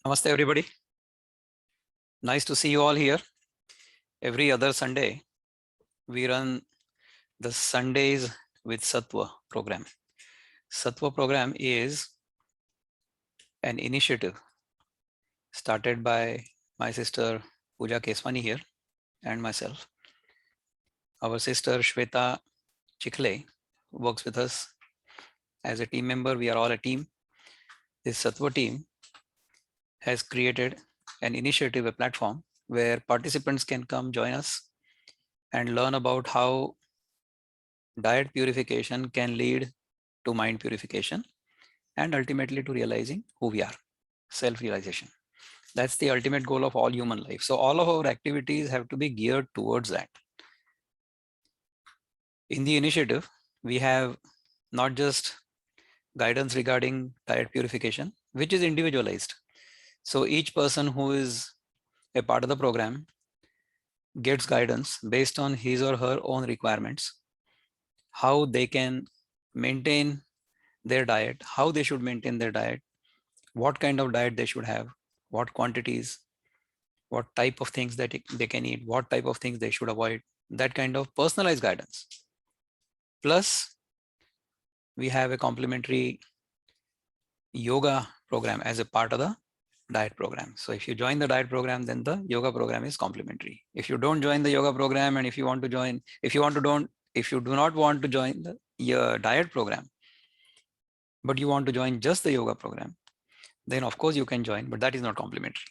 Namaste, everybody. Nice to see you all here. Every other Sunday, we run the Sundays with Sattva program. Sattva program is an initiative started by my sister Pooja Keswani here and myself. Our sister Shweta Chikle works with us as a team member. We are all a team. This Sattva team has created an initiative, a platform where participants can come join us and learn about how diet purification can lead to mind purification and ultimately to realizing who we are, self-realization. That's the ultimate goal of all human life. So all of our activities have to be geared towards that. In the initiative, we have not just guidance regarding diet purification, which is individualized. So each person who is a part of the program gets guidance based on his or her own requirements, how they can maintain their diet, how they should maintain their diet, what kind of diet they should have, what quantities, what type of things that they can eat, what type of things they should avoid, that kind of personalized guidance. Plus, we have a complementary yoga program as a part of the diet program. So if you join the diet program, then the yoga program is complementary. If you don't join the yoga program and if you do not want to join the your diet program, but you want to join just the yoga program, then of course you can join, but that is not complementary.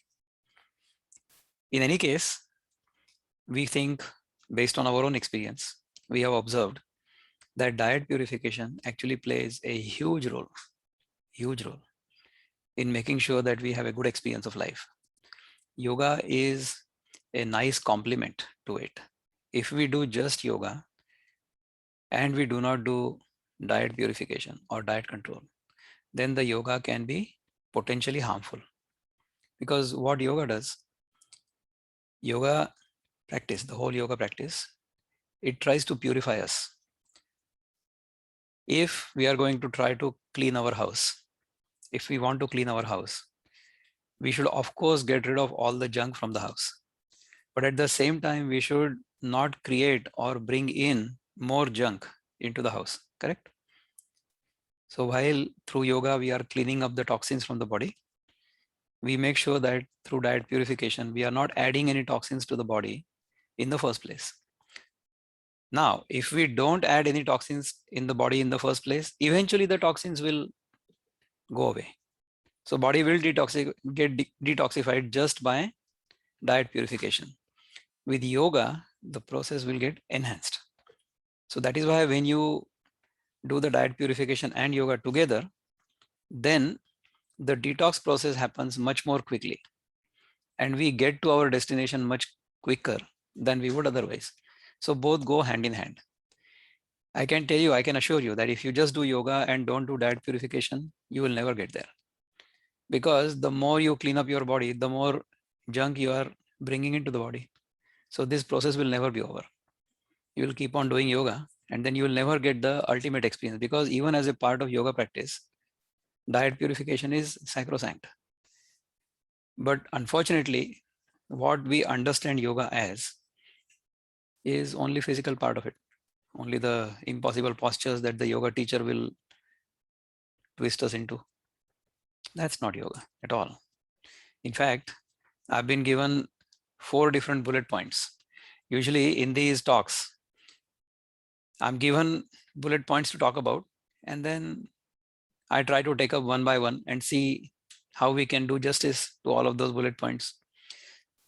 In any case, we think based on our own experience, we have observed that diet purification actually plays a huge role in making sure that we have a good experience of life. Yoga is a nice complement to it. If we do just yoga and we do not do diet purification or diet control, then the yoga can be potentially harmful. Because what yoga does, yoga practice, the whole yoga practice, it tries to purify us. If we are going to try to clean our house, if we want to clean our house, we should of course get rid of all the junk from the house. But at the same time, we should not create or bring in more junk into the house, correct? So while through yoga, we are cleaning up the toxins from the body, we make sure that through diet purification, we are not adding any toxins to the body in the first place. Now, if we don't add any toxins in the body in the first place, eventually the toxins will go away. So body will get detoxified just by diet purification. With yoga, the process will get enhanced. So that is why when you do the diet purification and yoga together, then the detox process happens much more quickly. And we get to our destination much quicker than we would otherwise. So both go hand in hand. I can tell you, I can assure you that if you just do yoga and don't do diet purification, you will never get there. Because the more you clean up your body, the more junk you are bringing into the body. So this process will never be over. You will keep on doing yoga and then you will never get the ultimate experience, because even as a part of yoga practice, diet purification is sacrosanct. But unfortunately, what we understand yoga as is only physical part of it. Only the impossible postures that the yoga teacher will twist us into. That's not yoga at all. In fact, I've been given 4 different bullet points. Usually in these talks, I'm given bullet points to talk about, and then I try to take up one by one and see how we can do justice to all of those bullet points.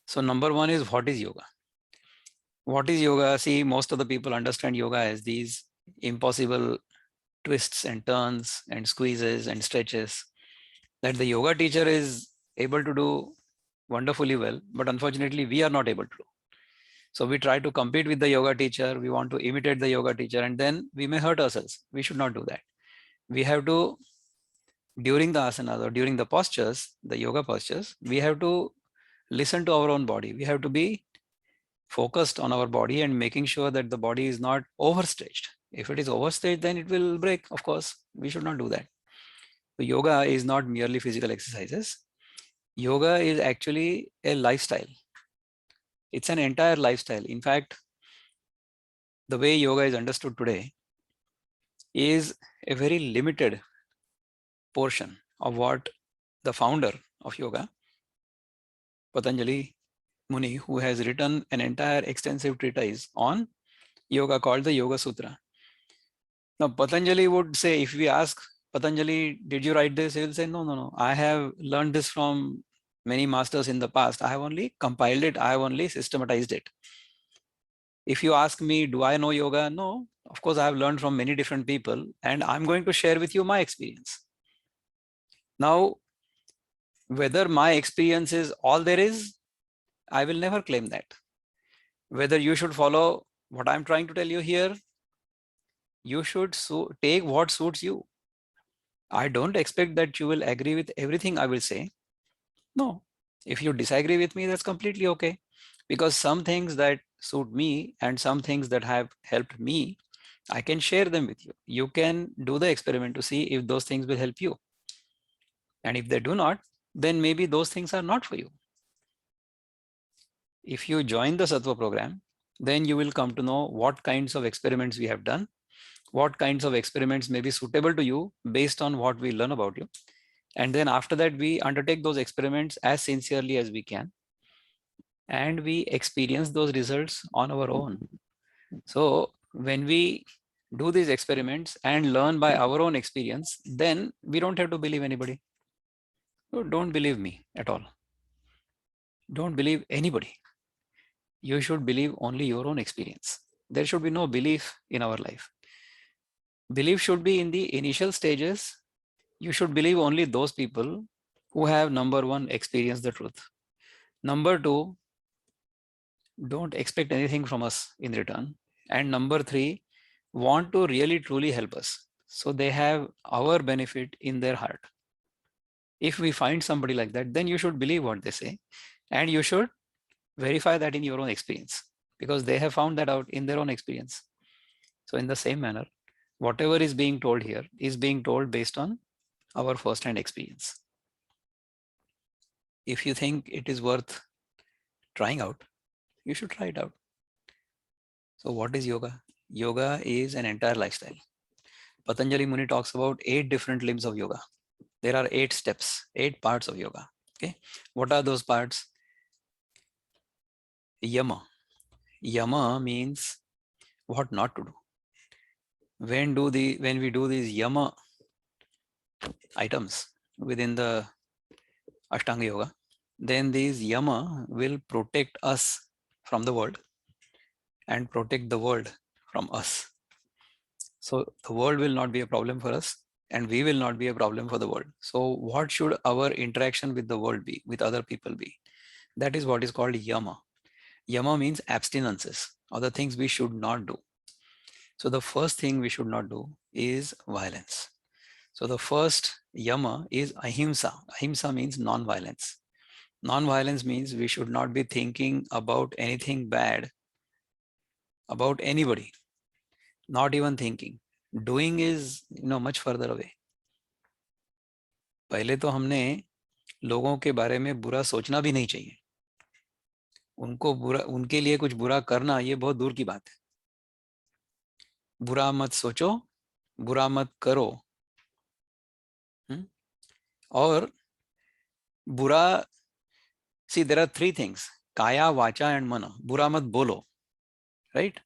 So number 1 is, what is yoga? What is yoga? See, most of the people understand yoga as these impossible twists and turns and squeezes and stretches that the yoga teacher is able to do wonderfully well, but unfortunately we are not able to do. So we try to compete with the yoga teacher, we want to imitate the yoga teacher, and then we may hurt ourselves. We should not do that. We have to, during the asanas or during the postures, the yoga postures, we have to listen to our own body. We have to be focused on our body and making sure that the body is not overstretched. If it is overstretched, then it will break. Of course, we should not do that. So yoga is not merely physical exercises. Yoga is actually a lifestyle. It's an entire lifestyle. In fact, the way yoga is understood today is a very limited portion of what the founder of yoga, Patanjali Muni, who has written an entire extensive treatise on yoga called the Yoga Sutra. Now, Patanjali would say, if we ask Patanjali, did you write this? He will say, no, no, no. I have learned this from many masters in the past. I have only compiled it. I have only systematized it. If you ask me, do I know yoga? No, of course, I have learned from many different people, and I'm going to share with you my experience. Now, whether my experience is all there is, I will never claim that. Whether you should follow what I'm trying to tell you here, you should take what suits you. I don't expect that you will agree with everything I will say. No, if you disagree with me, that's completely okay. Because some things that suit me and some things that have helped me, I can share them with you. You can do the experiment to see if those things will help you. And if they do not, then maybe those things are not for you. If you join the Sattva program, then you will come to know what kinds of experiments we have done, what kinds of experiments may be suitable to you based on what we learn about you. And then after that, we undertake those experiments as sincerely as we can. And we experience those results on our own. So when we do these experiments and learn by our own experience, then we don't have to believe anybody. So don't believe me at all. Don't believe anybody. You should believe only your own experience. There should be no belief in our life. Belief should be in the initial stages. You should believe only those people who have, number one, experienced the truth. Number two, don't expect anything from us in return. And number three, want to really truly help us. So they have our benefit in their heart. If we find somebody like that, then you should believe what they say. And you should verify that in your own experience, because they have found that out in their own experience. So in the same manner, whatever is being told here is being told based on our first-hand experience. If you think it is worth trying out, you should try it out. So what is yoga? Yoga is an entire lifestyle. Patanjali Muni talks about 8 different limbs of yoga. There are 8 steps, 8 parts of yoga. Okay, what are those parts? Yama. Yama means what not to do. When we do these yama items within the Ashtanga Yoga, then these yama will protect us from the world and protect the world from us. So the world will not be a problem for us and we will not be a problem for the world. So what should our interaction with the world be, with other people be? That is what is called yama. Yama means abstinences, or the things we should not do. So the first thing we should not do is violence. So the first yama is ahimsa. Ahimsa means non-violence. Non-violence means we should not be thinking about anything bad about anybody, not even thinking. Doing is much further away. पहले तो हमने लोगों के बारे में बुरा सोचना भी नहीं चाहिए. उनको बुरा, उनके लिए कुछ बुरा करना ये बहुत दूर की बात है. बुरा मत सोचो, बुरा मत करो. और बुरा, see, there are 3 things: kaya, vacha and mana. बुरा मत बोलो, right?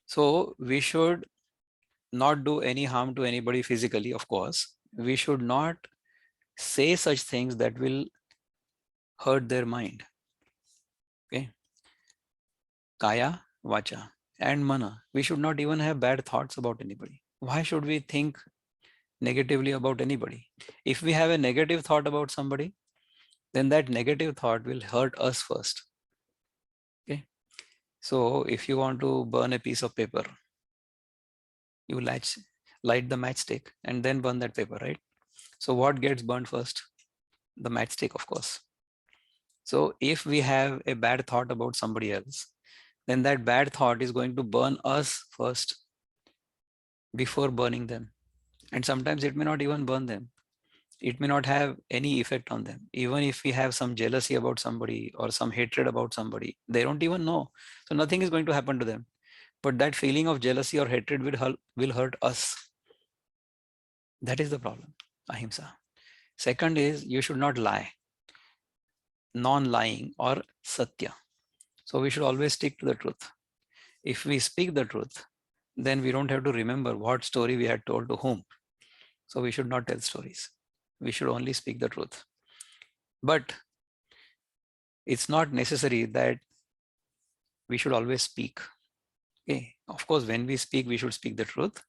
So we should not do any harm to anybody physically, of course. We should not say such things that will hurt their mind. Okay. Kaya, vacha and mana. We should not even have bad thoughts about anybody. Why should we think negatively about anybody? If we have a negative thought about somebody, then that negative thought will hurt us first. Okay. So if you want to burn a piece of paper, you light the matchstick and then burn that paper, right? So what gets burned first? The matchstick, of course. So if we have a bad thought about somebody else, then that bad thought is going to burn us first before burning them. And sometimes it may not even burn them. It may not have any effect on them. Even if we have some jealousy about somebody or some hatred about somebody, they don't even know. So nothing is going to happen to them. But that feeling of jealousy or hatred will hurt us. That is the problem. Ahimsa. Second is you should not lie. Non-lying or satya. So we should always stick to the truth. If we speak the truth, then we don't have to remember what story we had told to whom. So we should not tell stories. We should only speak the truth. But it's not necessary that we should always speak. Okay. Of course, when we speak, we should speak the truth.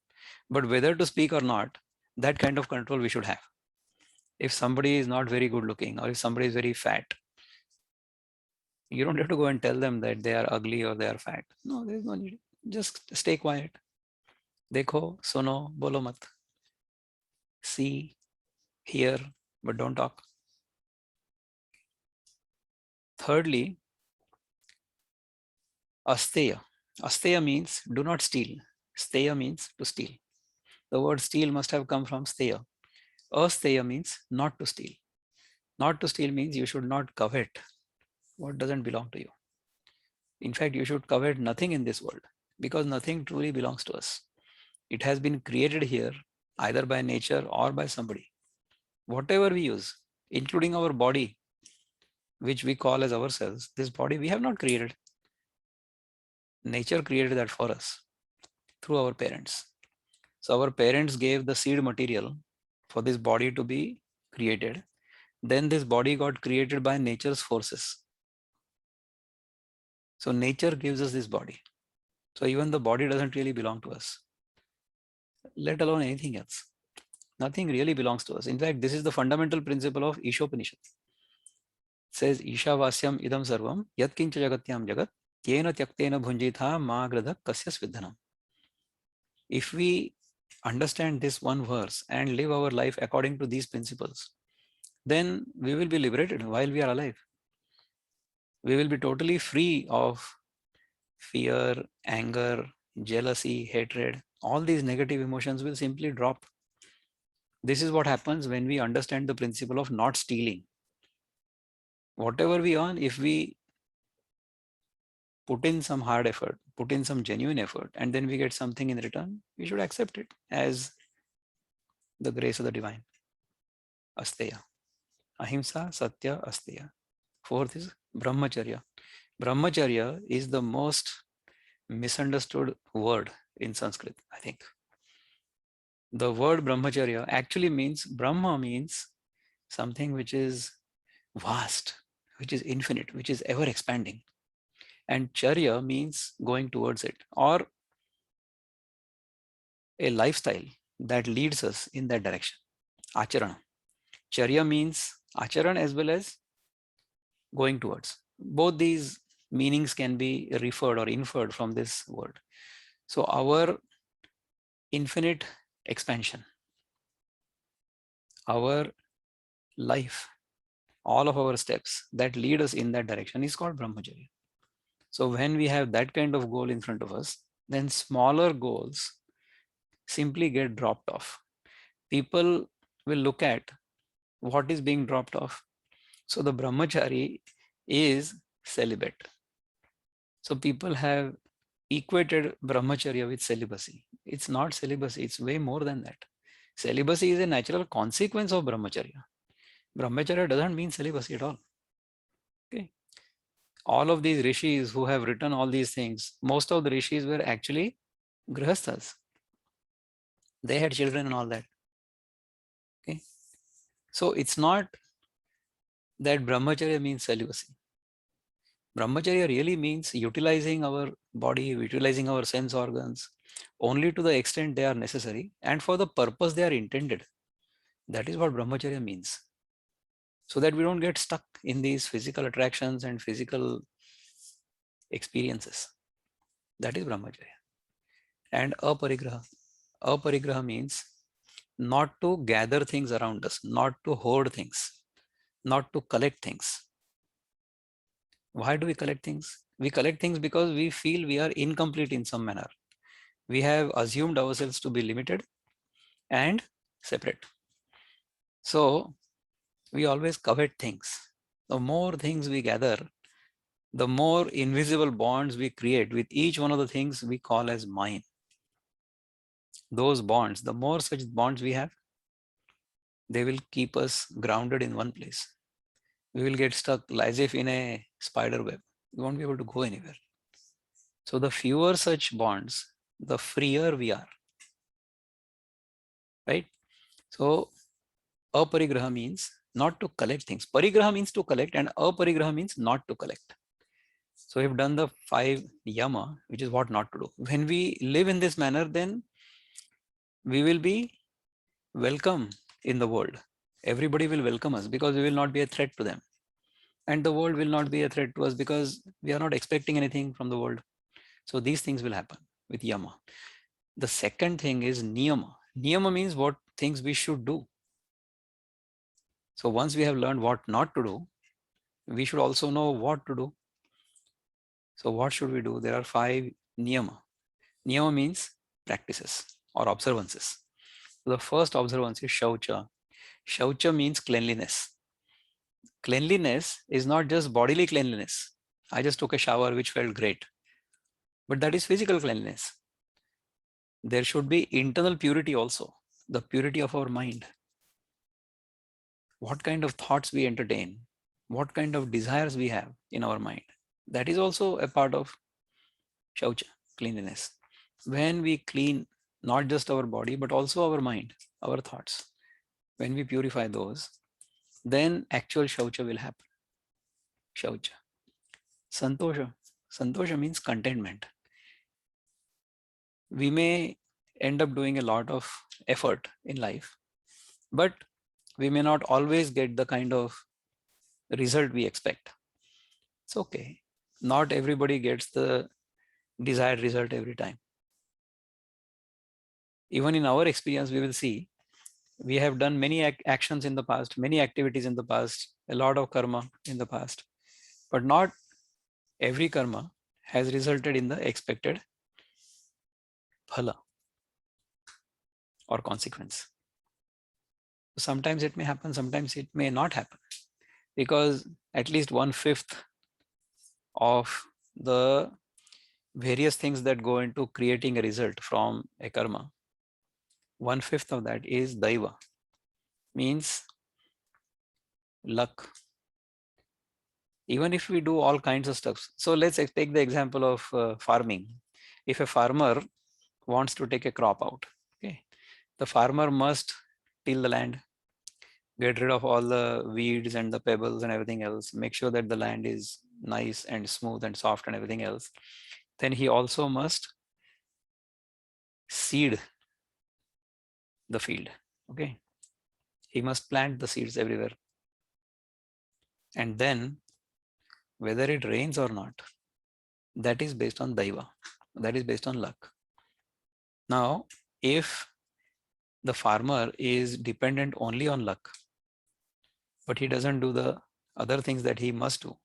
But whether to speak or not, that kind of control we should have. If somebody is not very good looking or if somebody is very fat, you don't have to go and tell them that they are ugly or they are fat. No, there is no need. Just stay quiet. Dekho, suno, bolo mat. See, hear, but don't talk. Thirdly, asteya. Asteya means do not steal. Steya means to steal. The word steal must have come from steya. Asteya means not to steal. Not to steal means you should not covet what doesn't belong to you. In fact, you should covet nothing in this world because nothing truly belongs to us. It has been created here either by nature or by somebody. Whatever we use, including our body, which we call as ourselves, this body we have not created. Nature created that for us through our parents. So our parents gave the seed material for this body to be created. Then this body got created by nature's forces. So nature gives us this body. So even the body doesn't really belong to us, let alone anything else. Nothing really belongs to us. In fact, this is the fundamental principle of Ishopanishad. It says, Ishavasyam idam sarvam yatkincha jagatyam jagat yena tyaktena bhunjitha magradha kasya svidhanam. If we understand this one verse and live our life according to these principles, then we will be liberated while we are alive. We will be totally free of fear, anger, jealousy, hatred. All these negative emotions will simply drop. This is what happens when we understand the principle of not stealing. Whatever we earn, if we put in some hard effort, put in some genuine effort, and then we get something in return, we should accept it as the grace of the divine. Asteya. Ahimsa, Satya, Asteya. Fourth is Brahmacharya. Brahmacharya is the most misunderstood word in Sanskrit, I think. The word Brahmacharya actually means, Brahma means something which is vast, which is infinite, which is ever expanding. And Charya means going towards it, or a lifestyle that leads us in that direction. Acharana. Charya means acharan as well as going towards. Both these meanings can be referred or inferred from this word. So our infinite expansion, our life, all of our steps that lead us in that direction is called Brahmacharya. So when we have that kind of goal in front of us, then smaller goals simply get dropped off. People will look at what is being dropped off. So the Brahmachari is celibate. So people have equated Brahmacharya with celibacy. It's not celibacy, it's way more than that. Celibacy is a natural consequence of Brahmacharya. Brahmacharya doesn't mean celibacy at all. Okay. All of these rishis who have written all these things, most of the rishis were actually grihasthas. They had children and all that. Okay. So it's not that Brahmacharya means celibacy. Brahmacharya really means utilizing our body, utilizing our sense organs only to the extent they are necessary and for the purpose they are intended. That is what Brahmacharya means. So that we don't get stuck in these physical attractions and physical experiences. That is Brahmacharya. And aparigraha. Aparigraha means not to gather things around us, not to hoard things, not to collect things. Why do we collect things? We collect things because we feel we are incomplete in some manner. We have assumed ourselves to be limited and separate. So we always covet things. The more things we gather, the more invisible bonds we create with each one of the things we call as mine. Those bonds, the more such bonds we have, they will keep us grounded in one place. We will get stuck as if in a spider web. We won't be able to go anywhere. So the fewer such bonds, the freer we are, right? So aparigraha means not to collect things. Parigraha means to collect, and aparigraha means not to collect. So we've done the 5 yama, which is what not to do. When we live in this manner, then we will be welcome in the world. Everybody will welcome us because we will not be a threat to them. And the world will not be a threat to us because we are not expecting anything from the world. So these things will happen with yama. The second thing is niyama. Niyama means what things we should do. So once we have learned what not to do, we should also know what to do. So what should we do? There are 5 niyama. Niyama means practices or observances. So the first observance is shaucha. Shaucha means cleanliness. Cleanliness is not just bodily cleanliness. I just took a shower which felt great. But that is physical cleanliness. There should be internal purity also, the purity of our mind. What kind of thoughts we entertain, what kind of desires we have in our mind. That is also a part of shaucha, cleanliness. When we clean not just our body, but also our mind, our thoughts, when we purify those, then actual shaucha will happen. Shaucha. Santosha. Santosha means contentment. We may end up doing a lot of effort in life, but we may not always get the kind of result we expect. It's okay. Not everybody gets the desired result every time. Even in our experience, we will see we have done many actions in the past, many activities in the past, a lot of karma in the past, but not every karma has resulted in the expected phala or consequence. Sometimes it may happen, sometimes it may not happen, because at least 1/5 of the various things that go into creating a result from a karma, 1/5 of that is daiva, means luck. Even if we do all kinds of stuff. So let's take the example of farming. If a farmer wants to take a crop out, okay, the farmer must till the land, get rid of all the weeds and the pebbles and everything else, make sure that the land is nice and smooth and soft and everything else. Then he also must seed the field. Okay, he must plant the seeds everywhere. And then whether it rains or not, that is based on daiva, that is based on luck. Now, if the farmer is dependent only on luck, but he doesn't do the other things that he must do,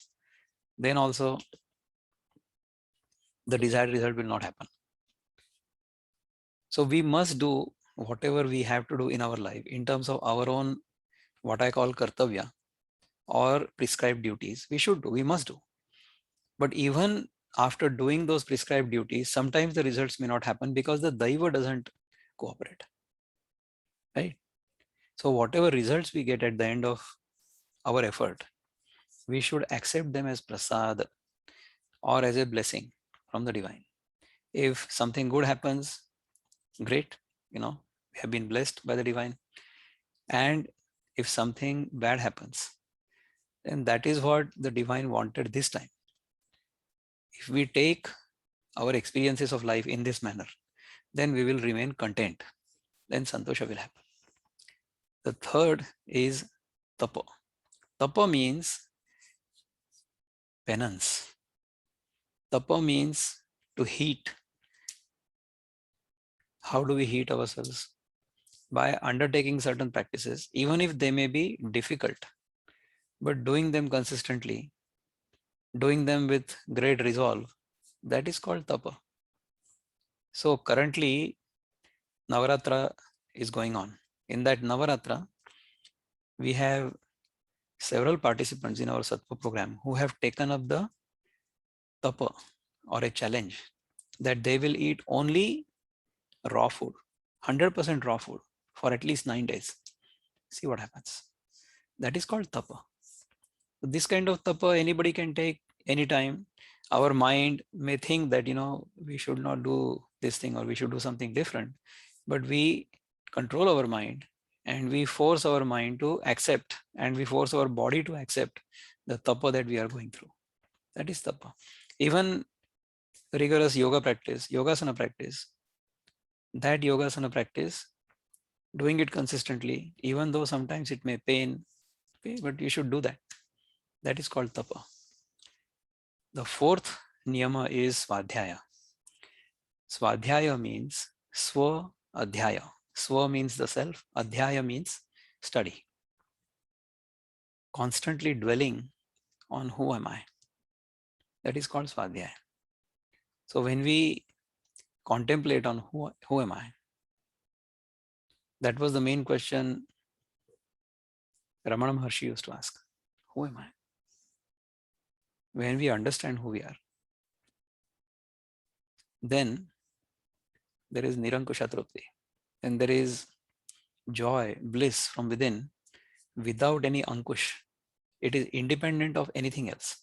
then also the desired result will not happen. So we must do whatever we have to do in our life in terms of our own, what I call kartavya or prescribed duties. We should do, we must do. But even after doing those prescribed duties, sometimes the results may not happen because the daiva doesn't cooperate, right? So whatever results we get at the end of our effort, we should accept them as prasad or as a blessing from the divine. If something good happens, great, we have been blessed by the divine. And if something bad happens, then that is what the divine wanted this time. If we take our experiences of life in this manner, then we will remain content. Then santosha will happen. The third is tapa. Tapa means penance. Tapa means to heat. How do we heat ourselves? By undertaking certain practices, even if they may be difficult, but doing them consistently, doing them with great resolve, that is called tapa. So currently, Navaratra is going on. In that Navaratra, we have several participants in our Sattva program who have taken up the tapa or a challenge that they will eat only raw food, 100% raw food for at least 9 days. See what happens. That is called tapa. This kind of tapa anybody can take anytime. Our mind may think that, we should not do this thing or we should do something different, but we control our mind and we force our mind to accept and we force our body to accept the tapa that we are going through. That is tapa. Even rigorous yoga practice, yogasana practice, that yogasana practice, doing it consistently, even though sometimes it may pain, okay, but you should do that. That is called tapa. The fourth niyama is Svadhyaya. Svadhyaya means Swa Adhyaya. Swa means the self, Adhyaya means study. Constantly dwelling on who am I. That is called Svadhyaya. So when we contemplate on who am I, that was the main question Ramana Maharshi used to ask. Who am I? When we understand who we are, then there is Nirankusha Trupti. And there is joy, bliss from within without any ankush. It is independent of anything else.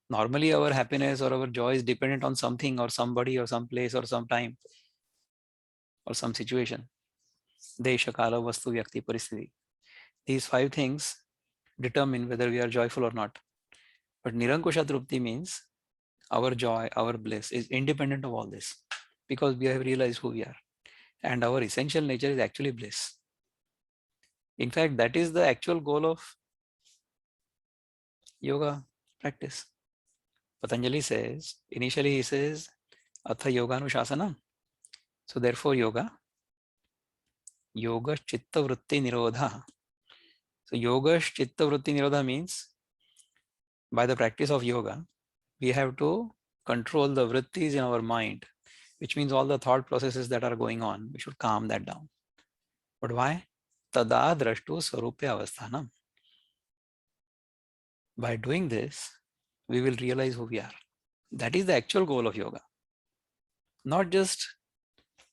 Normally our happiness or our joy is dependent on something or somebody or some place or some time or some situation. Desha, Kala, Vastu, Vyakti, Paristhiti. These 5 things determine whether we are joyful or not. But Nirankusha Trupti means our joy, our bliss is independent of all this because we have realized who we are. And our essential nature is actually bliss. In fact, that is the actual goal of yoga practice. Patanjali says, initially he says, Atha Yoganushasana. So therefore yoga chitta vritti nirodha. So yoga chitta vritti nirodha means by the practice of yoga, we have to control the vrittis in our mind, which means all the thought processes that are going on, we should calm that down. But why? Tada drashtu swarupya avasthanam. By doing this, we will realize who we are. That is the actual goal of yoga. Not just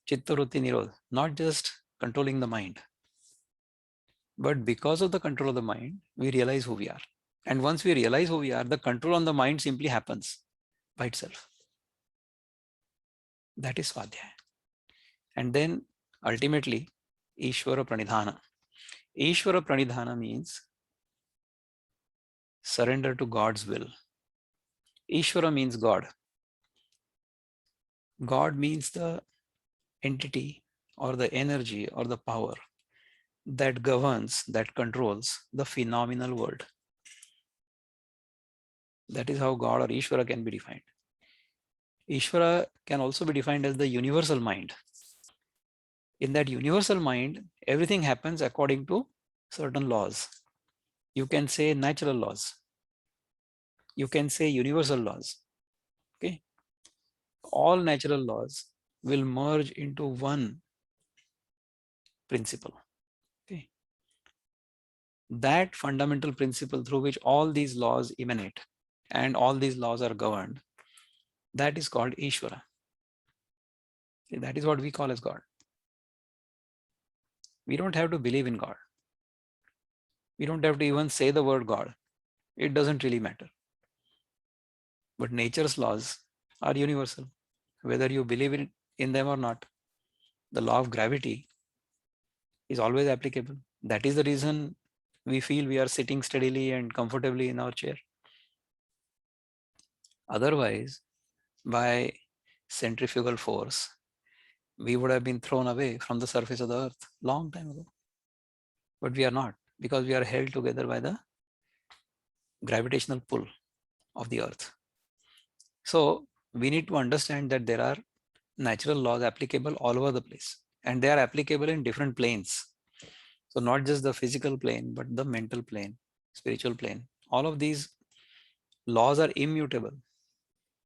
chitta vritti nirodha, not just controlling the mind. But because of the control of the mind, we realize who we are. And once we realize who we are, the control on the mind simply happens by itself. That is Svadhyaya. And then ultimately, Ishvara Pranidhana. Ishvara Pranidhana means surrender to God's will. Ishvara means God. God means the entity or the energy or the power that governs, that controls the phenomenal world. That is how God or Ishvara can be defined. Ishvara can also be defined as the universal mind. In that universal mind, everything happens according to certain laws. You can say natural laws. You can say universal laws. Okay. All natural laws will merge into one principle. Okay. That fundamental principle through which all these laws emanate and all these laws are governed, that is called Ishvara. Okay. That is what we call as God. We don't have to believe in God. We don't have to even say the word God. It doesn't really matter. But nature's laws are universal, whether you believe in them or not. The law of gravity is always applicable. That is the reason we feel we are sitting steadily and comfortably in our chair. Otherwise, by centrifugal force, we would have been thrown away from the surface of the earth long time ago. But we are not, because we are held together by the gravitational pull of the earth. So we need to understand that there are natural laws applicable all over the place, and they are applicable in different planes. So not just the physical plane, but the mental plane, spiritual plane. All of these laws are immutable.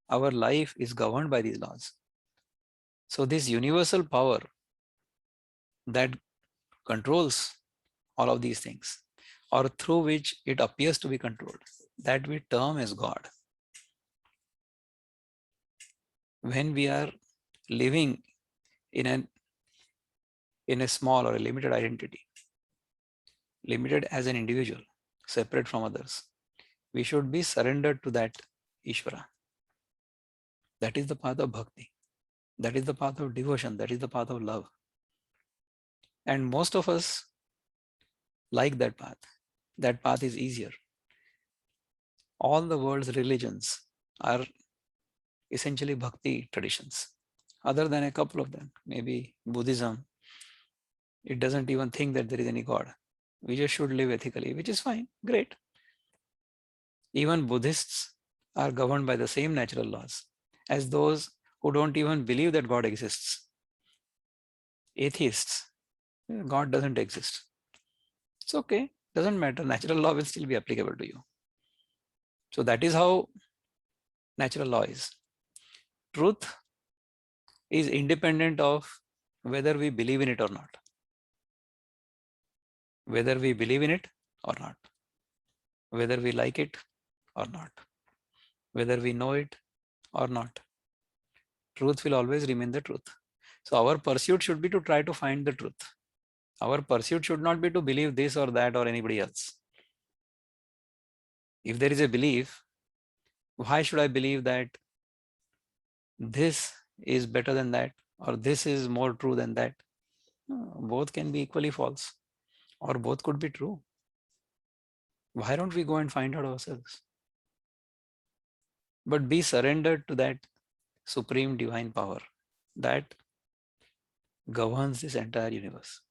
Our life is governed by these laws. So this universal power that controls all of these things or through which it appears to be controlled, that we term as God. When we are living in a small or a limited identity, limited as an individual, separate from others, we should be surrendered to that Ishvara. That is the path of bhakti. That is the path of devotion. That is the path of love. And most of us like that path. That path is easier. All the world's religions are essentially bhakti traditions, other than a couple of them. Maybe Buddhism, it doesn't even think that there is any God. We just should live ethically, which is fine, great. Even Buddhists are governed by the same natural laws as those who don't even believe that God exists. Atheists, God doesn't exist. It's okay, doesn't matter. Natural law will still be applicable to you. So that is how natural law is. Truth is independent of whether we believe in it or not. Whether we believe in it or not. Whether we like it or not. Whether we know it or not. Truth will always remain the truth. So our pursuit should be to try to find the truth. Our pursuit should not be to believe this or that or anybody else. If there is a belief, why should I believe that this is better than that or this is more true than that? No, both can be equally false or both could be true. Why don't we go and find out ourselves? But be surrendered to that supreme divine power that governs this entire universe.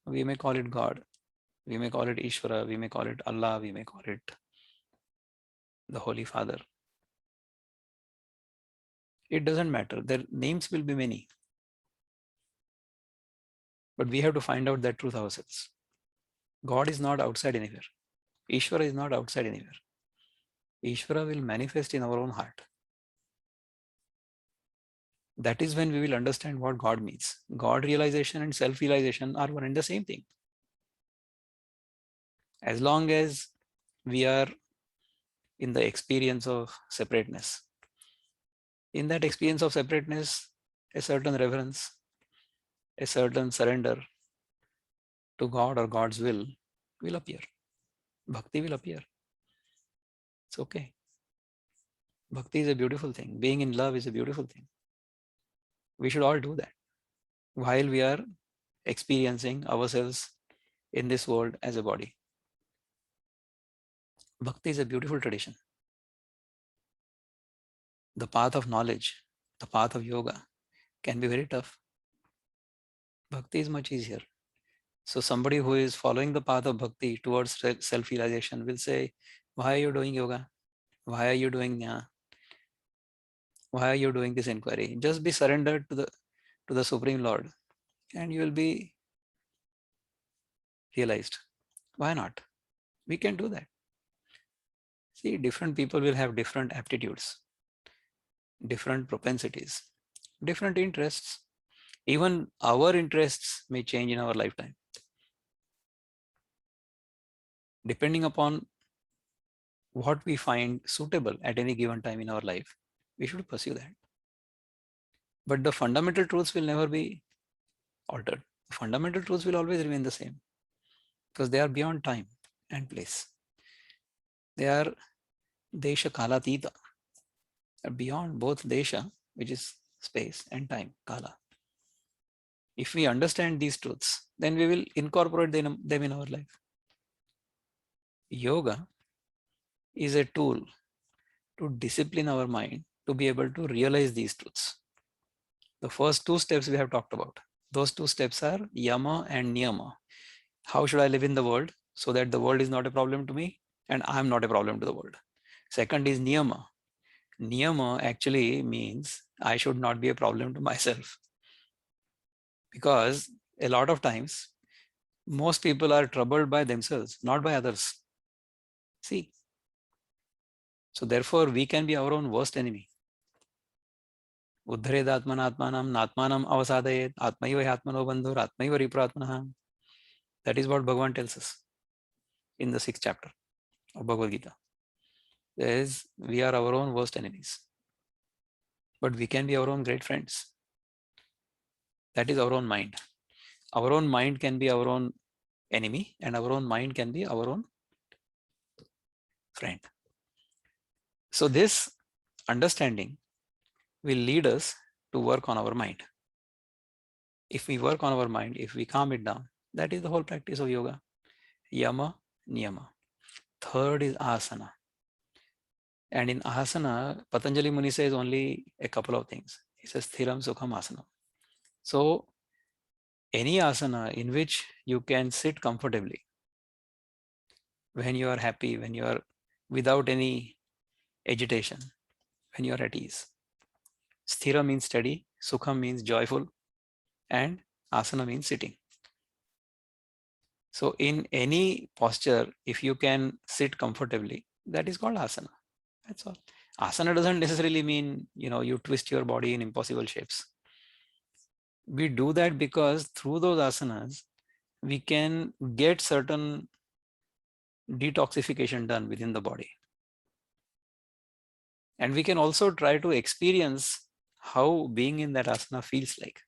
We may call it God, we may call it Ishvara, we may call it Allah, we may call it the Holy Father. It doesn't matter. Their names will be many. But we have to find out that truth ourselves. God is not outside anywhere. Ishvara is not outside anywhere. Ishvara will manifest in our own heart. That is when we will understand what God means. God realization and self-realization are one and the same thing. As long as we are in the experience of separateness, in that experience of separateness, a certain reverence, a certain surrender to God or God's will appear. Bhakti will appear. It's okay. Bhakti is a beautiful thing. Being in love is a beautiful thing. We should all do that while we are experiencing ourselves in this world as a body. Bhakti is a beautiful tradition. The path of knowledge, the path of yoga can be very tough. Bhakti is much easier. So somebody who is following the path of bhakti towards self-realization will say, why are you doing yoga? Why are you doing jnana? Why are you doing this inquiry? Just be surrendered to the Supreme Lord and you will be realized. Why not? We can do that. See, different people will have different aptitudes, different propensities, different interests. Even our interests may change in our lifetime. Depending upon what we find suitable at any given time in our life, we should pursue that. But the fundamental truths will never be altered. The fundamental truths will always remain the same because they are beyond time and place. They are desha kalatita, beyond both desha, which is space, and time, kala. If we understand these truths, then we will incorporate them in our life. Yoga is a tool to discipline our mind to be able to realize these truths. The first two steps we have talked about. Those two steps are yama and niyama. How should I live in the world so that the world is not a problem to me and I am not a problem to the world? Second is niyama. Niyama actually means I should not be a problem to myself. Because a lot of times, most people are troubled by themselves, not by others. See? So therefore, we can be our own worst enemy. Uddhared atmanatmanam natmanam avasadayet atmaiva atmano bandhur atmaiva ripratmanah. That is what Bhagavan tells us. in the 6th chapter of Bhagavad Gita. There is, we are our own worst enemies, but we can be our own great friends. That is our own mind. Our own mind can be our own enemy, and our own mind can be our own friend. So this understanding will lead us to work on our mind. If we work on our mind, if we calm it down, that is the whole practice of yoga. Yama, niyama. Third is asana. And in asana, Patanjali Muni says only a couple of things. He says thiram sukham asana. So any asana in which you can sit comfortably, when you are happy, when you are without any agitation, when you are at ease. Sthira means steady, sukham means joyful, and asana means sitting. So in any posture, if you can sit comfortably, that is called asana. That's all. Asana doesn't necessarily mean, you twist your body in impossible shapes. We do that because through those asanas, we can get certain detoxification done within the body. And we can also try to experience how being in that asana feels like.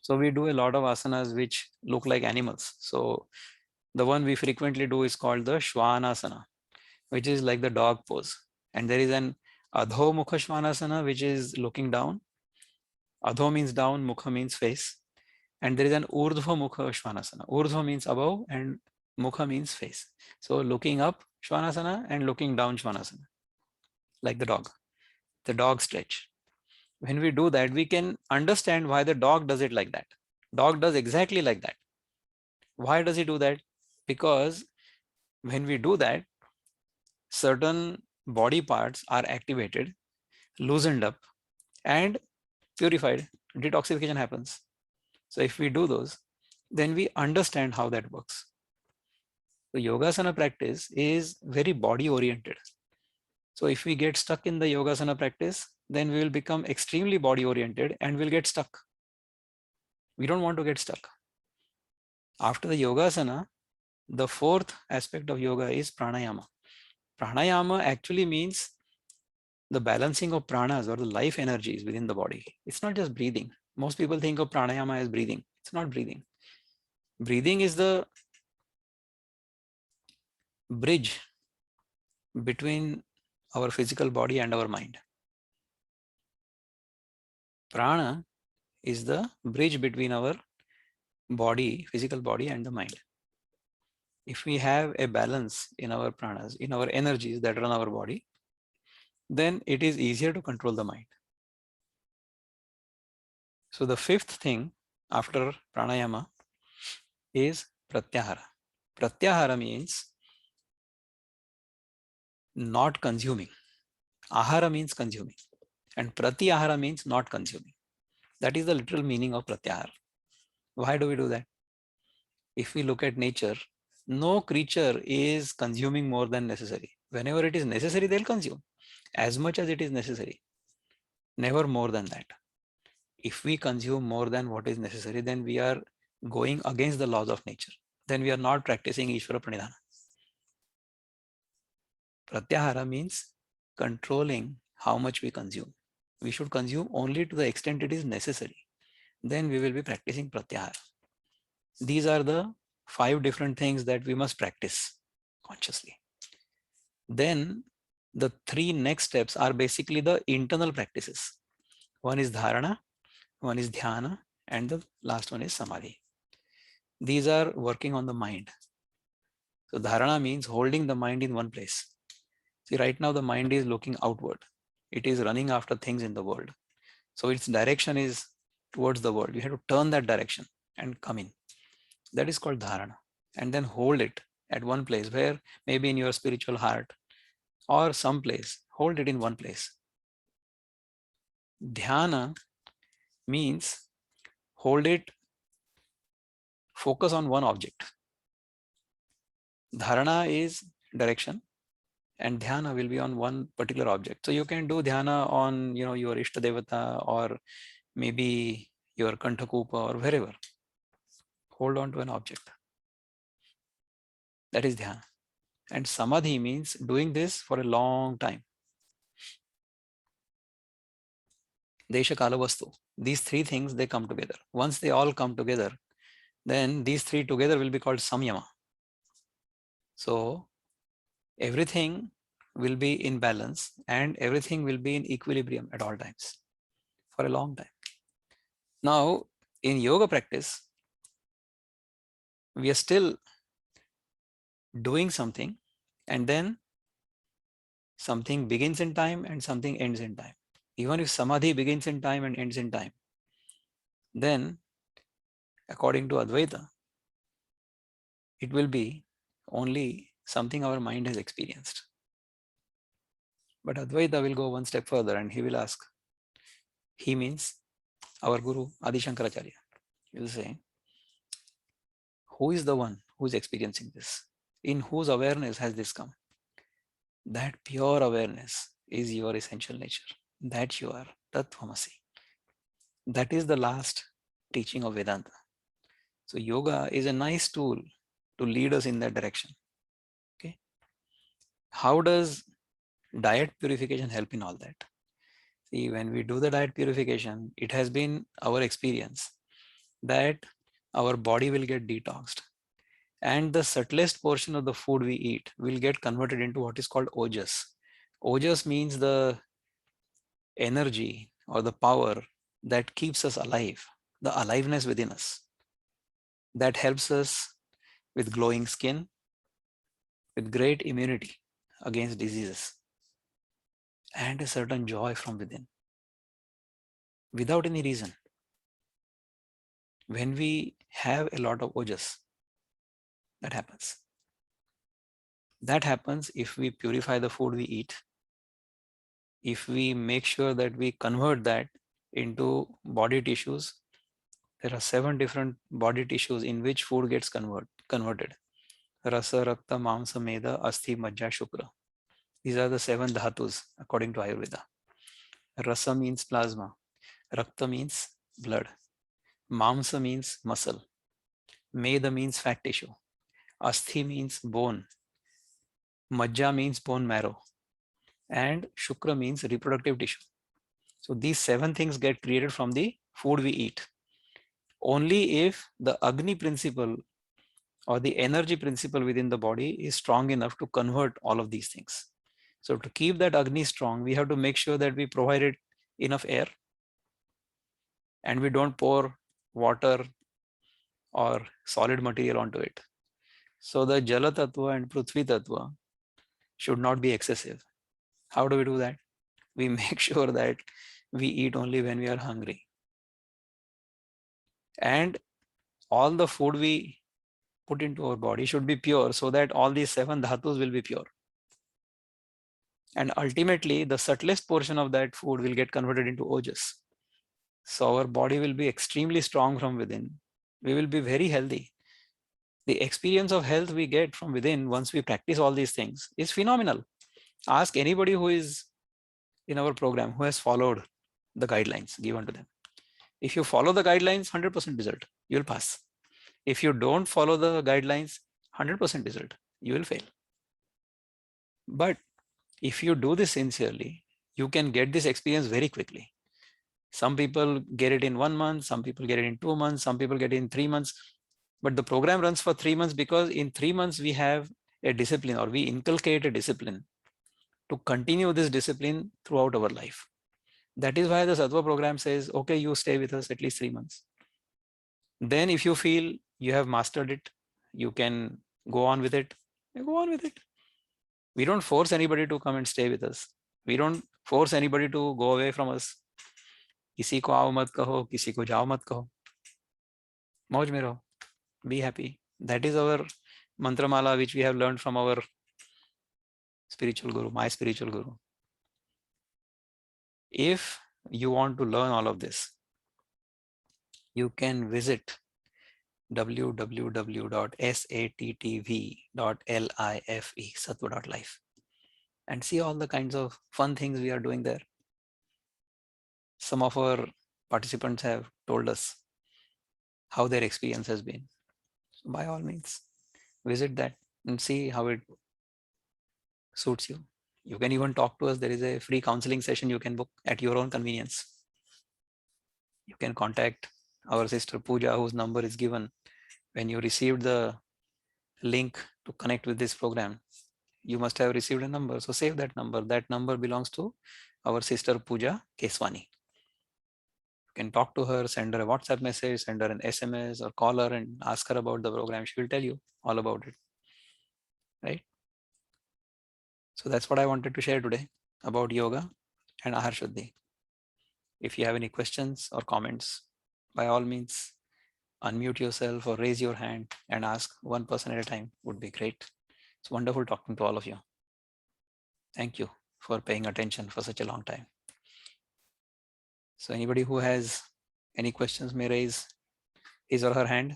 So we do a lot of asanas which look like animals. So the one we frequently do is called the Shvanasana, which is like the dog pose. And there is an Adho Mukha Shvanasana, which is looking down. Adho means down, Mukha means face. And there is an Urdhva Mukha Shvanasana. Urdhva means above and Mukha means face. So looking up Shvanasana and looking down Shvanasana, like the dog stretch. When we do that, we can understand why the dog does it like that. Dog does exactly like that. Why does he do that? Because when we do that, certain body parts are activated, loosened up, and purified. Detoxification happens. So if we do those, then we understand how that works. The Yogasana practice is very body oriented. So if we get stuck in the Yogasana practice, then we will become extremely body oriented and we'll get stuck. We don't want to get stuck. After the Yogasana, the fourth aspect of yoga is pranayama. Pranayama actually means the balancing of pranas or the life energies within the body. It's not just breathing. Most people think of pranayama as breathing. It's not breathing. Breathing is the bridge between our physical body and our mind. Prana is the bridge between our body, physical body, and the mind. If we have a balance in our pranas, in our energies that run our body, then it is easier to control the mind. So the fifth thing after pranayama is pratyahara. Pratyahara means not consuming. Ahara means consuming. And pratyahara means not consuming. That is the literal meaning of pratyahara. Why do we do that? If we look at nature, no creature is consuming more than necessary. Whenever it is necessary, they'll consume as much as it is necessary. Never more than that. If we consume more than what is necessary, then we are going against the laws of nature. Then we are not practicing Ishvara Pranidhana. Pratyahara means controlling how much we consume. We should consume only to the extent it is necessary. Then we will be practicing Pratyahara. These are the 5 different things that we must practice consciously. Then the 3 next steps are basically the internal practices. One is dharana, one is dhyana, and the last one is samadhi. These are working on the mind. So dharana means holding the mind in one place. See, right now the mind is looking outward. It is running after things in the world. So its direction is towards the world. You have to turn that direction and come in. That is called dharana. And then hold it at one place, where maybe in your spiritual heart or some place, hold it in one place. Dhyana means hold it, focus on one object. Dharana is direction and dhyana will be on one particular object. So you can do dhyana on your Ishtadevata or maybe your Kantakupa or wherever. Hold on to an object. That is dhyana. And samadhi means doing this for a long time. Desha kala vastu. These three things, they come together. Once they all come together, then these three together will be called samyama. So everything will be in balance and everything will be in equilibrium at all times for a long time. Now, in yoga practice, we are still doing something, and then something begins in time and something ends in time. Even if samadhi begins in time and ends in time, then according to Advaita, it will be only something our mind has experienced. But Advaita will go one step further and he will ask, he means our Guru Adi Shankaracharya. He will say, who is the one who is experiencing this? In whose awareness has this come? That pure awareness is your essential nature. That you are Tattvamasi. That is the last teaching of Vedanta. So yoga is a nice tool to lead us in that direction. Okay. How does diet purification help in all that? See, when we do the diet purification, it has been our experience that our body will get detoxed and the subtlest portion of the food we eat will get converted into what is called ojas. Ojas means the energy or the power that keeps us alive, the aliveness within us that helps us with glowing skin, with great immunity against diseases, and a certain joy from within without any reason. When we have a lot of ojas, that happens. That happens if we purify the food we eat, if we make sure that we convert that into body tissues. There are 7 different body tissues in which food gets converted. Rasa, Rakta, Mamsa, Meda, Asthi, Majja, Shukra. These are the 7 dhatus according to Ayurveda. Rasa means plasma. Rakta means blood. Mamsa means muscle. Meda means fat tissue. Asthi means bone. Majja means bone marrow. And Shukra means reproductive tissue. So these 7 things get created from the food we eat. Only if the Agni principle or the energy principle within the body is strong enough to convert all of these things. So to keep that Agni strong, we have to make sure that we provide it enough air and we don't pour water or solid material onto it. So the Jala Tattva and Prithvi Tattva should not be excessive. How do we do that? We make sure that we eat only when we are hungry. And all the food we put into our body should be pure so that all these 7 dhatus will be pure. And ultimately, the subtlest portion of that food will get converted into ojas. So our body will be extremely strong from within. We will be very healthy. The experience of health we get from within once we practice all these things is phenomenal. Ask anybody who is in our program who has followed the guidelines given to them. If you follow the guidelines, 100% result, you will pass. If you don't follow the guidelines, 100% result, you will fail. But if you do this sincerely, you can get this experience very quickly. Some people get it in 1 month, some people get it in 2 months, some people get it in 3 months. But the program runs for 3 months because in 3 months we have a discipline or we inculcate a discipline to continue this discipline throughout our life. That is why the Sattva program says, okay, you stay with us at least 3 months. Then if you feel you have mastered it, you can go on with it, you go on with it. We don't force anybody to come and stay with us. We don't force anybody to go away from us. किसी को आओ मत कहो, किसी को जाओ मत कहो. मौज में रहो. Be happy. That is our mantramala which we have learned from our spiritual guru, my spiritual guru. If you want to learn all of this, you can visit www.sattv.life, sattva.life, and see all the kinds of fun things we are doing there. Some of our participants have told us how their experience has been. So by all means, visit that and see how it suits you. You can even talk to us. There is a free counseling session you can book at your own convenience. You can contact our sister Pooja, whose number is given when you received the link to connect with this program. You must have received a number, so save that number. That number belongs to our sister Pooja Keswani. You can talk to her, send her a WhatsApp message, send her an SMS, or call her and ask her about the program. She will tell you all about it, right? So that's what I wanted to share today about yoga and Ahar Shuddhi. If you have any questions or comments, by all means, unmute yourself or raise your hand and ask. One person at a time would be great. It's wonderful talking to all of you. Thank you for paying attention for such a long time. So anybody who has any questions may raise his or her hand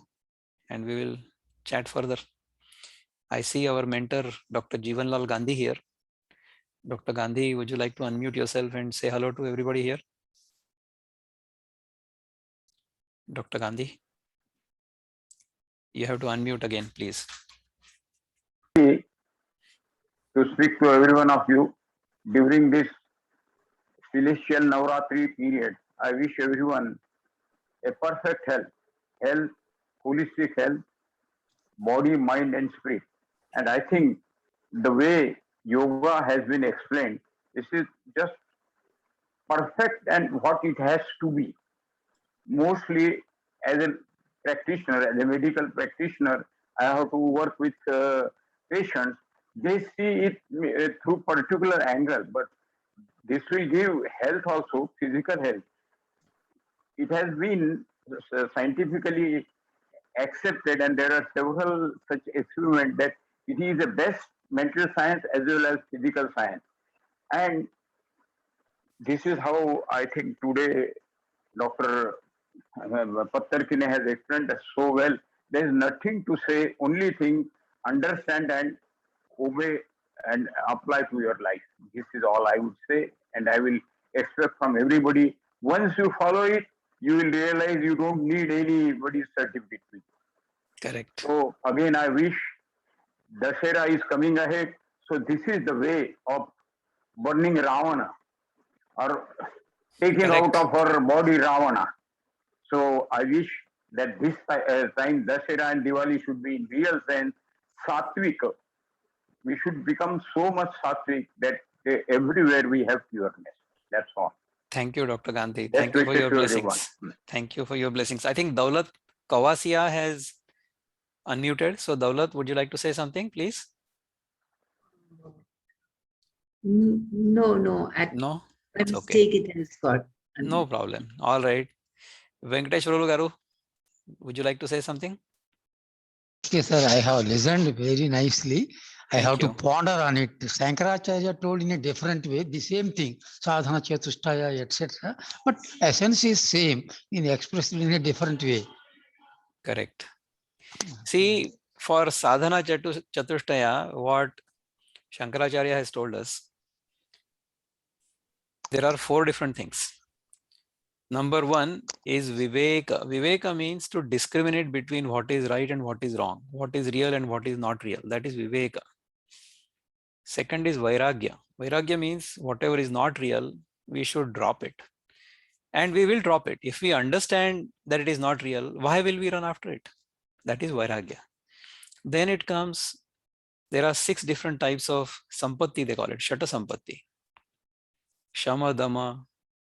and we will chat further. I see our mentor, Dr. Jeevanlal Gandhi here. Dr. Gandhi, would you like to unmute yourself and say hello to everybody here? Dr. Gandhi, you have to unmute again, please. To speak to every one of you during this celestial Navratri period. I wish everyone a perfect health, holistic health, body, mind, and spirit. And I think the way yoga has been explained, this is just perfect and what it has to be. Mostly as a practitioner, as a medical practitioner, I have to work with patients. They see it through particular angle, but this will give health also, physical health. It has been scientifically accepted, and there are several such experiments that it is the best mental science as well as physical science. And this is how I think today Dr. Pattarkine has explained us so well. There is nothing to say, only thing understand and obey and apply to your life. This is all I would say, and I will expect from everybody. Once you follow it, you will realize you don't need anybody's certificate. Correct. So again, I wish Dussehra is coming ahead. So this is the way of burning Ravana or taking Correct. out of our body Ravana. So I wish that this time Dussehra and Diwali should be in real sense sattvic. We should become so much sattvic that everywhere we have pureness. That's all. Thank you, Dr. Gandhi. Best Thank you for wishes your to blessings. everyone. Thank you for your blessings. I think Daulat Kawasia has unmuted. So Daulat, would you like to say something, please? No. No? By It's mistake okay. it has got. No problem. All right. Venkateshwarlu Garu, would you like to say something? Okay, sir, I have listened very nicely. I Thank have you. to ponder on it. Shankaracharya told in a different way, the same thing, sadhana, chatushtaya, etc. But essence is same, expressed in a different way. Correct. See, for sadhana chatushtaya, what Shankaracharya has told us, there are 4 different things. Number 1 is Viveka. Viveka means to discriminate between what is right and what is wrong, what is real and what is not real. That is Viveka. Second is Vairagya. Vairagya means whatever is not real, we should drop it. And we will drop it. If we understand that it is not real, why will we run after it? That is Vairagya. Then it comes, there are 6 different types of sampatti, they call it, Shata Sampatti. Shama, Dama,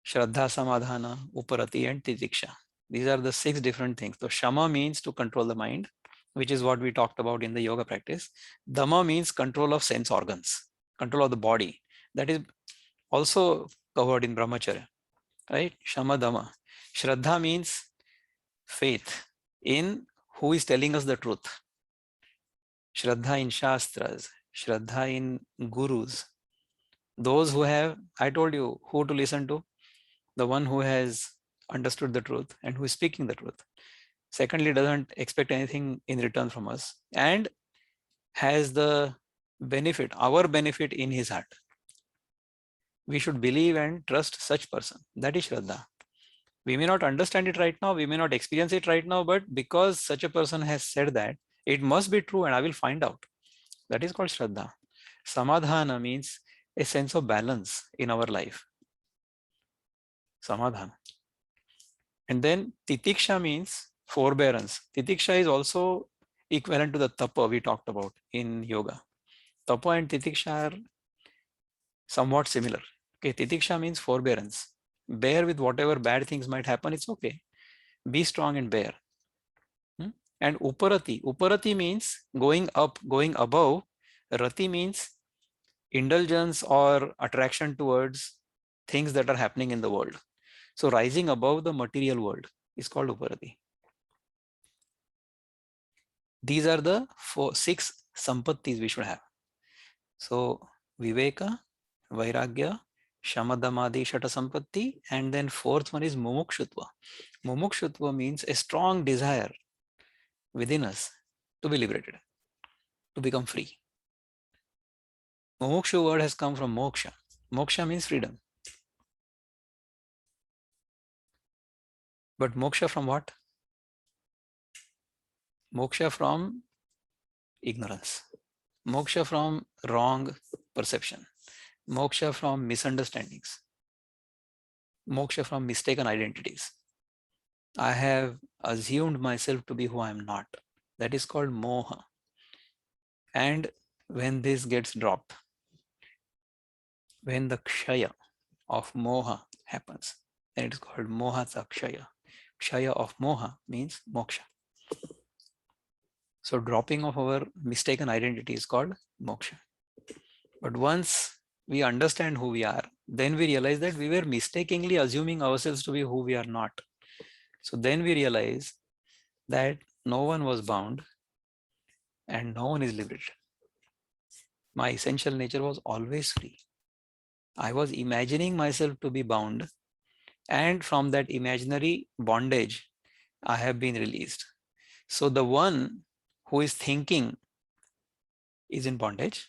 Shraddha, Samadhana, Uparati, and Titiksha. These are the 6 different things. So Shama means to control the mind, which is what we talked about in the yoga practice. Dama means control of sense organs, control of the body. That is also covered in Brahmacharya, right? Shama, Dama. Shraddha means faith in who is telling us the truth. Shraddha in Shastras, Shraddha in Gurus. Those who have, I told you who to listen to, the one who has understood the truth and who is speaking the truth. Secondly, doesn't expect anything in return from us and has the benefit, our benefit in his heart. We should believe and trust such person. That is Shraddha. We may not understand it right now, we may not experience it right now, but because such a person has said that, it must be true and I will find out. That is called Shraddha. Samadhana means a sense of balance in our life. Samadhana. And then titiksha means forbearance. Titiksha is also equivalent to the tapa we talked about in yoga. Tapa and titiksha are somewhat similar. Okay, titiksha means forbearance. Bear with whatever bad things might happen, it's okay. Be strong and bear. And uparati means going up, going above. Rati means indulgence or attraction towards things that are happening in the world. So rising above the material world is called uparati. These are the 6 sampattis we should have. So viveka, vairagya, shamadamadi shata sampatti, and then 4th one is mumukshutva. Mumukshutva means a strong desire within us to be liberated, to become free. Mumukshu word has come from moksha. Moksha means freedom. But moksha from what? Moksha from ignorance. Moksha from wrong perception. Moksha from misunderstandings. Moksha from mistaken identities. I have assumed myself to be who I am not. That is called moha. And when this gets dropped, when the kshaya of moha happens, then it is called mohata kshaya. Kshaya of moha means moksha. So dropping of our mistaken identity is called moksha. But once we understand who we are, then we realize that we were mistakenly assuming ourselves to be who we are not. So then we realize that no one was bound and no one is liberated. My essential nature was always free. I was imagining myself to be bound, and from that imaginary bondage, I have been released. So the one who is thinking is in bondage,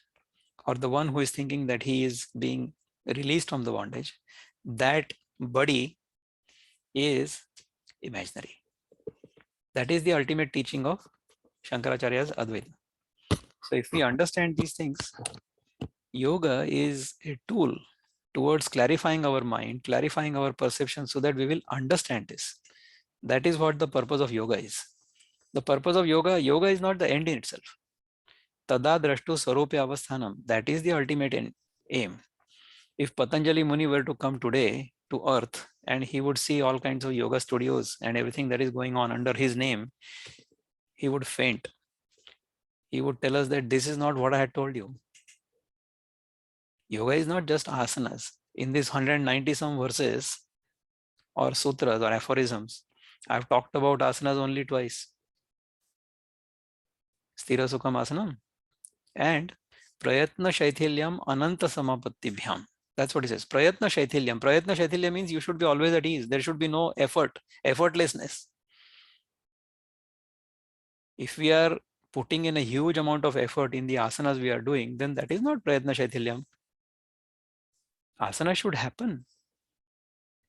or the one who is thinking that he is being released from the bondage, that body is imaginary. That is the ultimate teaching of Shankaracharya's Advaita. So if we understand these things, yoga is a tool towards clarifying our mind, clarifying our perception so that we will understand this. That is what the purpose of yoga is. The purpose of yoga is not the end in itself. Tada drashtu sarupya avasthanam, that is the ultimate aim. If Patanjali Muni were to come today to earth and he would see all kinds of yoga studios and everything that is going on under his name, he would faint. He would tell us that this is not what I had told you. Yoga is not just asanas. In these 190 some verses or sutras or aphorisms, I've talked about asanas only twice. Sthira Sukham Asanam and Prayatna Shaithilyam Ananta Samapattibhyam. That's what he says. Prayatna Shaithilyam. Prayatna Shaithilyam means you should be always at ease. There should be no effort, effortlessness. If we are putting in a huge amount of effort in the asanas we are doing, then that is not Prayatna Shaithilyam. Asana should happen.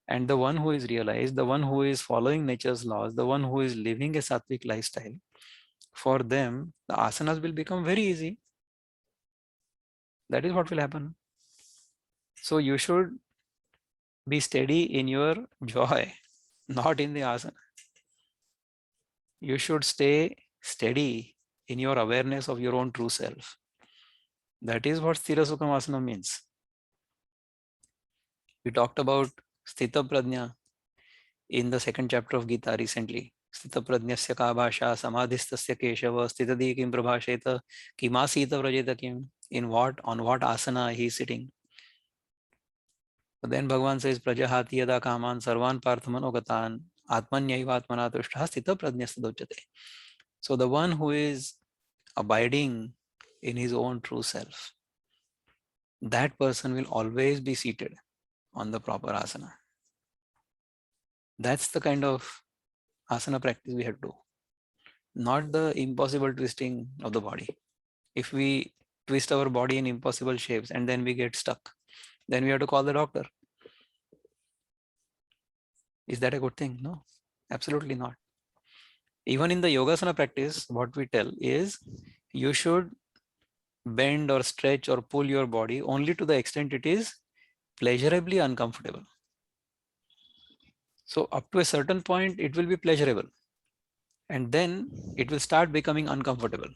And the one who is realized, the one who is following nature's laws, the one who is living a sattvic lifestyle, for them, the asanas will become very easy. That is what will happen. So you should be steady in your joy, not in the asana. You should stay steady in your awareness of your own true self. That is what Sthira Sukham Asana means. We talked about Sthita Prajna in the 2nd chapter of Gita recently. Sthita Prajnasya ka bhasha samadhistasya keshava sthitadi kim prabhasheta kimasita vrajeta kim. In what, on what asana he is sitting. But then Bhagavan says, Prajahati yada kaman sarvan parthamanogatan atmanyaivatmana tushtaha sthita prajnastadochyate. So the one who is abiding in his own true self, that person will always be seated on the proper asana. That's the kind of asana practice we have to do, not the impossible twisting of the body. If we twist our body in impossible shapes and then we get stuck, then we have to call the doctor. Is that a good thing? No, absolutely not. Even in the yogasana practice, what we tell is you should bend or stretch or pull your body only to the extent it is pleasurably uncomfortable. So up to a certain point, it will be pleasurable. And then it will start becoming uncomfortable.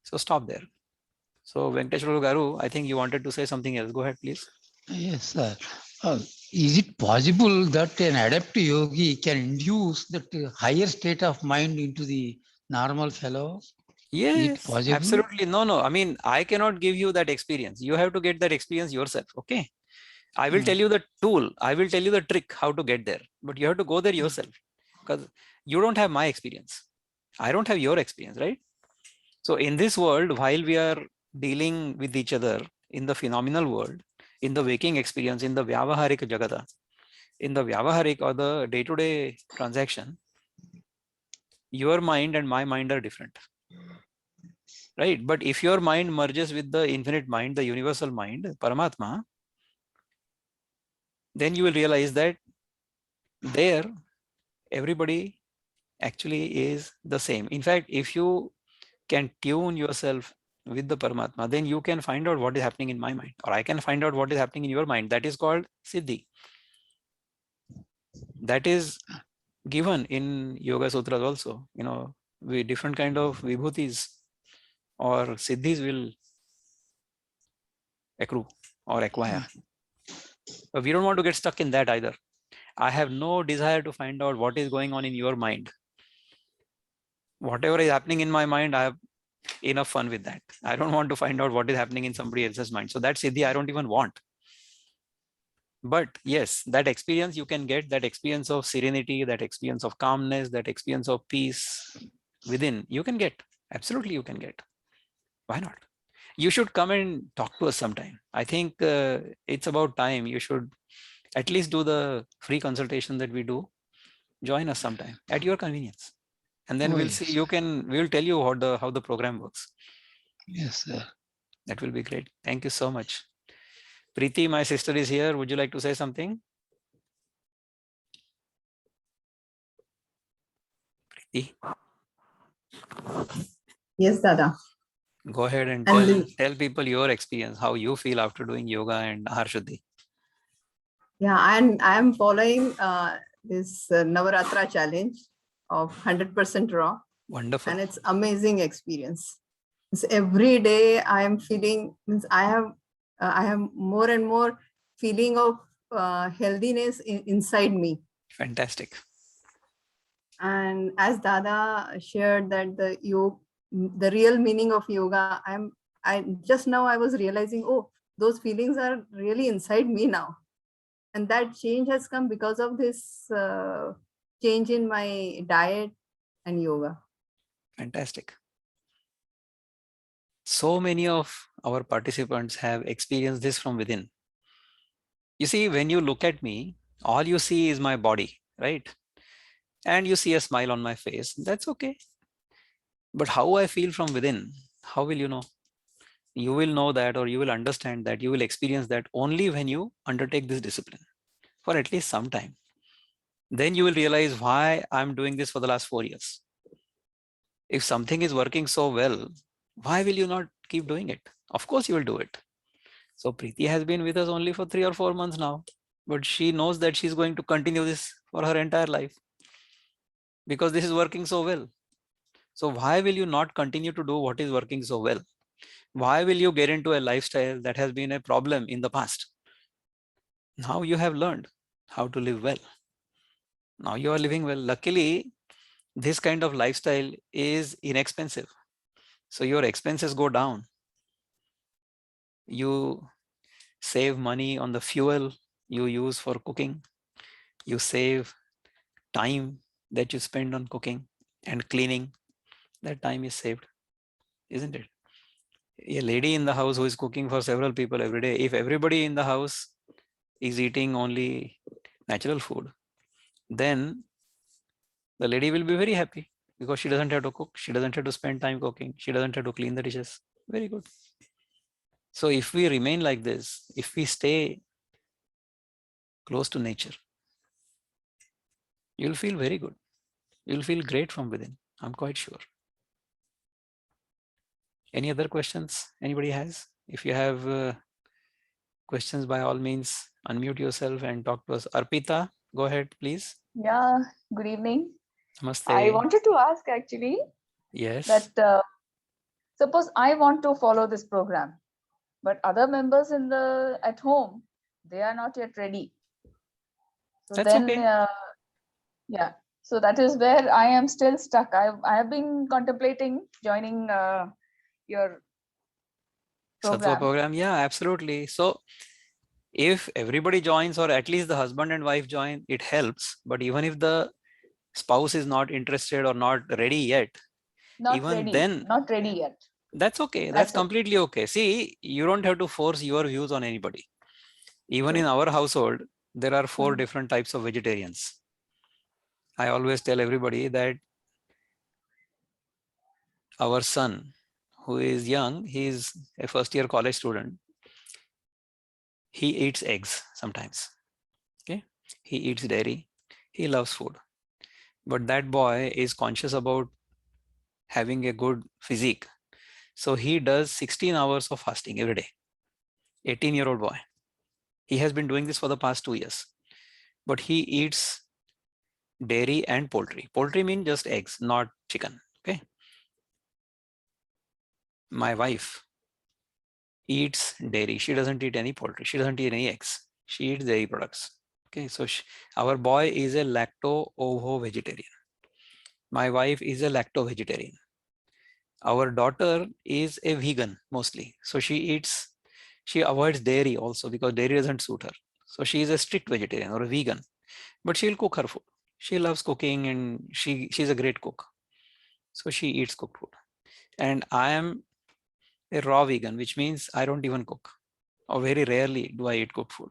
So stop there. So Venkateshwara Garu, I think you wanted to say something else. Go ahead, please. Yes, sir. Is it possible that an adept yogi can induce that higher state of mind into the normal fellow? Is it Yes, possible? absolutely. No. I mean, I cannot give you that experience. You have to get that experience yourself. Okay. I will tell you the tool. I will tell you the trick how to get there. But you have to go there yourself because you don't have my experience. I don't have your experience, right? So in this world, while we are dealing with each other in the phenomenal world, in the waking experience, in the Vyavaharik Jagata, in the Vyavaharik or the day-to-day transaction, your mind and my mind are different. Right? But if your mind merges with the infinite mind, the universal mind, Paramatma, then you will realize that there everybody actually is the same. In fact, if you can tune yourself with the Paramatma, then you can find out what is happening in my mind, or I can find out what is happening in your mind. That is called Siddhi. That is given in Yoga Sutras also. You know, with different kind of vibhutis or siddhis will accrue or acquire. But we don't want to get stuck in that either. I have no desire to find out what is going on in your mind. Whatever is happening in my mind, I have enough fun with that. I don't want to find out what is happening in somebody else's mind. So that siddhi I don't even want. But yes, that experience you can get, that experience of serenity, that experience of calmness, that experience of peace within, you can get. Absolutely, you can get. Why not? You should come and talk to us sometime. I think it's about time. You should at least do the free consultation that we do. Join us sometime at your convenience. And then we'll see, we'll tell you how the program works. Yes, sir. That will be great. Thank you so much. Preeti, my sister is here. Would you like to say something? Preeti, Yes, Dada. go ahead and And tell people your experience, how you feel after doing yoga and Ahar Shuddhi. yeah, and I am following this Navaratra challenge of 100% raw, Wonderful. and it's amazing experience. It's every day I am feeling, means I have more and more feeling of healthiness inside me. Fantastic. And as Dada shared that the real meaning of yoga, I just now I was realizing, oh, those feelings are really inside me now. And that change has come because of this change in my diet and yoga. Fantastic. So many of our participants have experienced this from within. You see, when you look at me, all you see is my body, right? And you see a smile on my face. That's okay. But how I feel from within, how will you know? You will know that, or you will understand that, you will experience that only when you undertake this discipline for at least some time. Then you will realize why I'm doing this for the last 4 years. If something is working so well, why will you not keep doing it? Of course you will do it. So Preeti has been with us only for 3 or 4 months now, but she knows that she's going to continue this for her entire life because this is working so well. So why will you not continue to do what is working so well? Why will you get into a lifestyle that has been a problem in the past? Now you have learned how to live well. Now you are living well. Luckily, this kind of lifestyle is inexpensive. So your expenses go down. You save money on the fuel you use for cooking. You save time that you spend on cooking and cleaning. That time is saved, isn't it? A lady in the house who is cooking for several people every day, if everybody in the house is eating only natural food, then the lady will be very happy because she doesn't have to cook. She doesn't have to spend time cooking. She doesn't have to clean the dishes. Very good. So if we remain like this, if we stay close to nature, you'll feel very good. You'll feel great from within. I'm quite sure. Any other questions anybody has? If you have questions, by all means, unmute yourself and talk to us. Arpita, go ahead, please. Yeah, good evening. Namaste. I wanted to ask actually Yes. that suppose I want to follow this program, but other members at home, they are not yet ready. So That's then, okay. yeah, so that is where I am still stuck. I have been contemplating joining your Sattva program. program, yeah, absolutely. So if everybody joins, or at least the husband and wife join, it helps. But even if the spouse is not interested or not ready yet, Not even ready, then, not ready yet. that's okay. That's That's it. completely okay. See, you don't have to force your views on anybody. Even in True. our household, there are 4 Mhm. different types of vegetarians. I always tell everybody that our son, who is young, he's a first year college student. He eats eggs sometimes. Okay. He eats dairy. He loves food. But that boy is conscious about having a good physique. So he does 16 hours of fasting every day. 18-year-old boy. He has been doing this for the past 2 years. But he eats dairy and poultry. Poultry means just eggs, not chicken. Okay. My wife eats dairy. She doesn't eat any poultry. She doesn't eat any eggs. She eats dairy products. Okay. So our boy is a lacto-ovo vegetarian. My wife is a lacto-vegetarian. Our daughter is a vegan mostly. So she avoids dairy also because dairy doesn't suit her. So she is a strict vegetarian or a vegan, but she'll cook her food. She loves cooking and she's a great cook. So she eats cooked food. And I am a raw vegan, which means I don't even cook, or very rarely do I eat cooked food.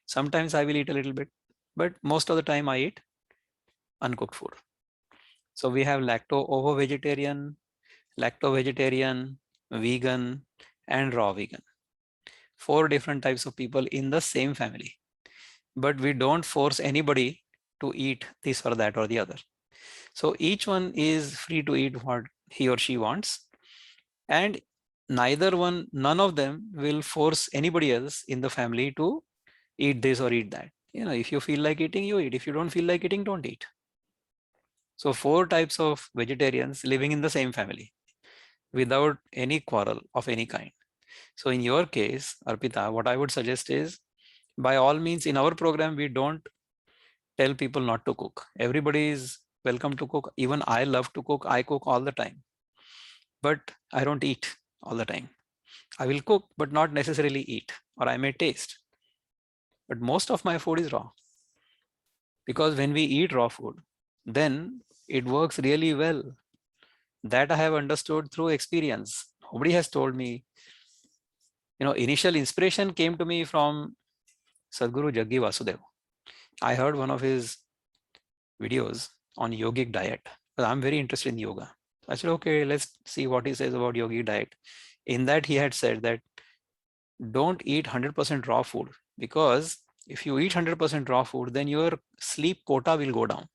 Sometimes I will eat a little bit, but most of the time I eat uncooked food. So we have lacto-ovo vegetarian, lacto-vegetarian, vegan, and raw vegan. 4 different types of people in the same family. But we don't force anybody to eat this or that or the other. So each one is free to eat what he or she wants. And none of them will force anybody else in the family to eat this or eat that. If you feel like eating, you eat. If you don't feel like eating, don't eat. So 4 types of vegetarians living in the same family without any quarrel of any kind. So in your case, Arpita, what I would suggest is, by all means, in our program, we don't tell people not to cook. Everybody is welcome to cook. Even I love to cook. I cook all the time. But I don't eat all the time. I will cook, but not necessarily eat, or I may taste. But most of my food is raw. Because when we eat raw food, then it works really well. That I have understood through experience. Nobody has told me. Initial inspiration came to me from Sadhguru Jaggi Vasudev. I heard one of his videos on yogic diet. But I'm very interested in yoga. I said, okay, let's see what he says about yogic diet. In that, he had said that don't eat 100% raw food, because if you eat 100% raw food, then your sleep quota will go down.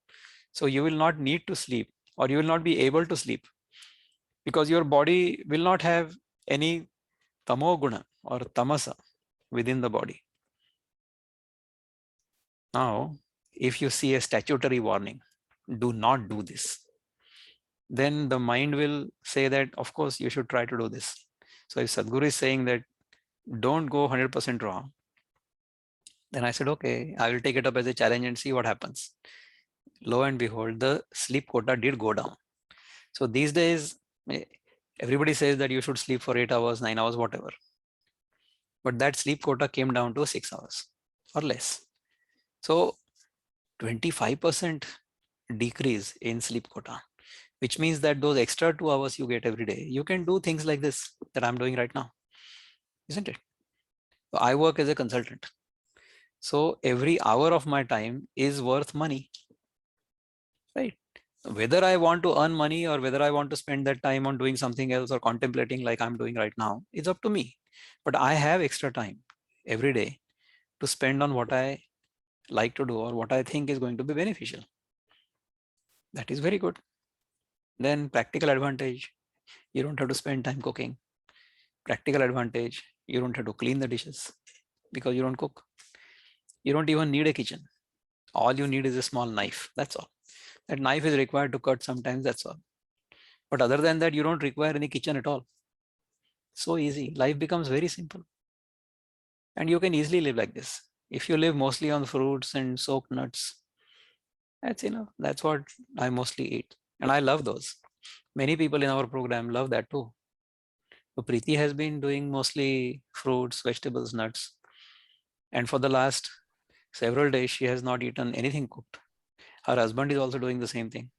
So you will not need to sleep, or you will not be able to sleep, because your body will not have any tamo guna or tamasa within the body. Now, if you see a statutory warning, do not do this, then the mind will say that, of course, you should try to do this. So if Sadhguru is saying that don't go 100% raw, then I said, okay, I will take it up as a challenge and see what happens. Lo and behold, the sleep quota did go down. So these days, everybody says that you should sleep for 8 hours, 9 hours, whatever. But that sleep quota came down to 6 hours or less. So 25% decrease in sleep quota, which means that those extra 2 hours you get every day, you can do things like this that I'm doing right now, isn't it? So I work as a consultant. So every hour of my time is worth money, right? Whether I want to earn money or whether I want to spend that time on doing something else or contemplating like I'm doing right now, it's up to me. But I have extra time every day to spend on what I like to do or what I think is going to be beneficial. That is very good. Then practical advantage, You don't have to spend time cooking. Practical advantage, you don't have to clean the dishes because you don't cook. You don't even need a kitchen. All you need is a small knife. That's all. That knife is required to cut sometimes, that's all. But other than that, you don't require any kitchen at all. So easy. Life becomes very simple. And you can easily live like this. If you live mostly on fruits and soaked nuts, that's enough. That's what I mostly eat. And I love those. Many people in our program love that too. So Preeti has been doing mostly fruits, vegetables, nuts. And for the last several days, she has not eaten anything cooked. Her husband is also doing the same thing.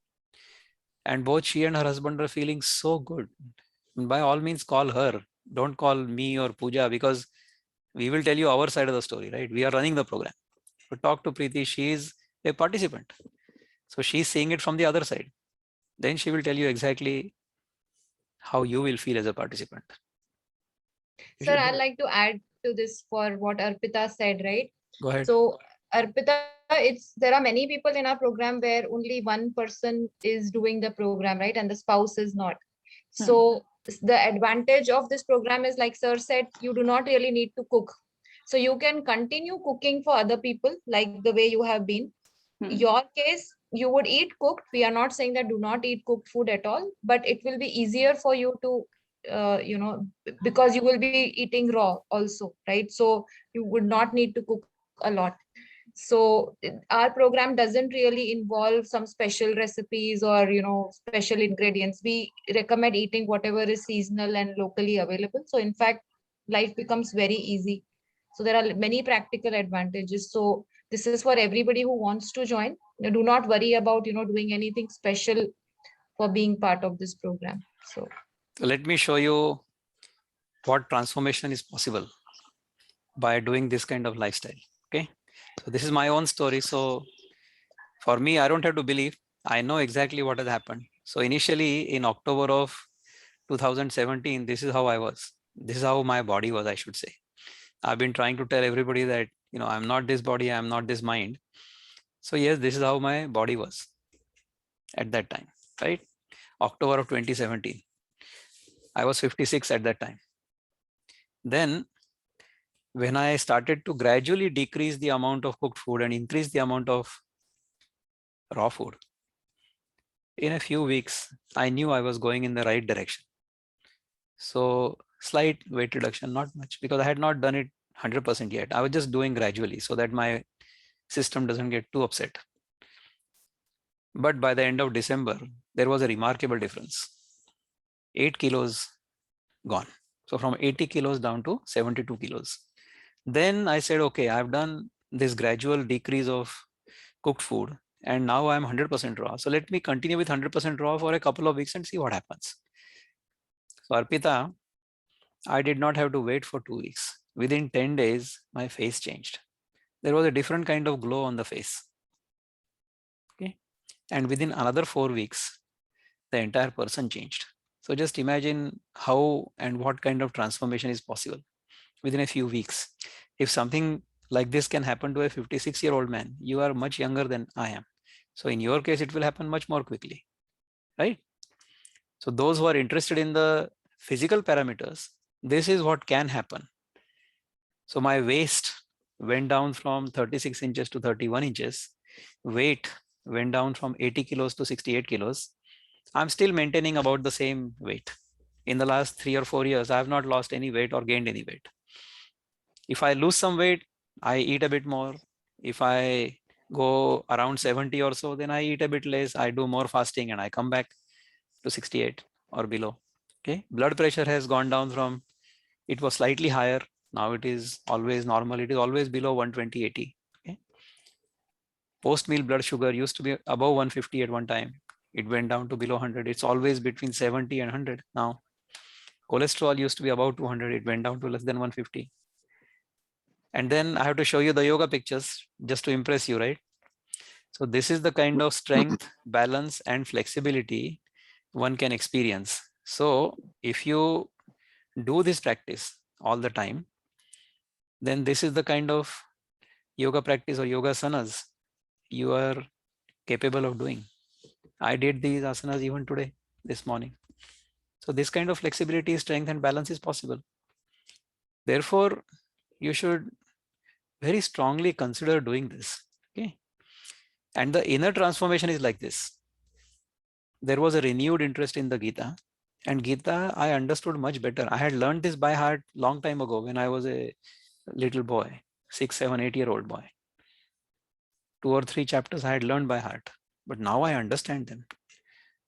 And both she and her husband are feeling so good. By all means, call her. Don't call me or Pooja because we will tell you our side of the story, right? We are running the program. But talk to Preeti. She is a participant. So she's seeing it from the other side. Then she will tell you exactly how you will feel as a participant. You Sir, should do I'd it. like to add to this for what Arpita said, right? Go ahead. So Arpita, there are many people in our program where only one person is doing the program, right? And the spouse is not. So the advantage of this program is, like sir said, you do not really need to cook. So you can continue cooking for other people like the way you have been. Your case, you would eat cooked. We are not saying that do not eat cooked food at all, but it will be easier for you to, because you will be eating raw also, right? So you would not need to cook a lot. So our program doesn't really involve some special recipes or, special ingredients. We recommend eating whatever is seasonal and locally available. So in fact, life becomes very easy. So there are many practical advantages. So this is for everybody who wants to join. Do not worry about, doing anything special for being part of this program. So Let me show you what transformation is possible by doing this kind of lifestyle. Okay. So this is my own story. So for me, I don't have to believe. I know exactly what has happened. So initially in October of 2017, this is how I was. This is how my body was, I should say. I've been trying to tell everybody that, I'm not this body, I'm not this mind. So yes, this is how my body was at that time, right? October of 2017. I was 56 at that time. Then when I started to gradually decrease the amount of cooked food and increase the amount of raw food, in a few weeks, I knew I was going in the right direction. So slight weight reduction, not much, because I had not done it 100% yet. I was just doing gradually so that my system doesn't get too upset. But by the end of December, there was a remarkable difference. 8 kilos gone. So from 80 kilos down to 72 kilos. Then I said, okay, I've done this gradual decrease of cooked food and now I'm 100% raw. So let me continue with 100% raw for a couple of weeks and see what happens. So Arpita, I did not have to wait for 2 weeks. Within 10 days, my face changed. There was a different kind of glow on the face. Okay. And within another 4 weeks, the entire person changed. So just imagine how and what kind of transformation is possible within a few weeks. If something like this can happen to a 56-year-old man, you are much younger than I am. So in your case, it will happen much more quickly, right? So those who are interested in the physical parameters, this is what can happen. So my waist went down from 36 inches to 31 inches. Weight went down from 80 kilos to 68 kilos. I'm still maintaining about the same weight. In the last 3 or 4 years, I have not lost any weight or gained any weight. If I lose some weight, I eat a bit more. If I go around 70 or so, then I eat a bit less. I do more fasting and I come back to 68 or below. Okay. Blood pressure has gone down from, it was slightly higher. Now it is always normal. It is always below 120/80. Okay. Post-meal blood sugar used to be above 150 at one time. It went down to below 100. It's always between 70 and 100 now. Cholesterol used to be about 200. It went down to less than 150. And then I have to show you the yoga pictures just to impress you, right? So this is the kind of strength, balance, and flexibility one can experience. So if you do this practice all the time, then this is the kind of yoga practice or yoga asanas you are capable of doing. I did these asanas even today, this morning. So this kind of flexibility, strength and balance is possible. Therefore, you should very strongly consider doing this. Okay. And the inner transformation is like this. There was a renewed interest in the Gita, and Gita I understood much better. I had learned this by heart long time ago when I was a little boy, 6, 7, 8-year-old boy. 2 or 3 chapters I had learned by heart, but now I understand them.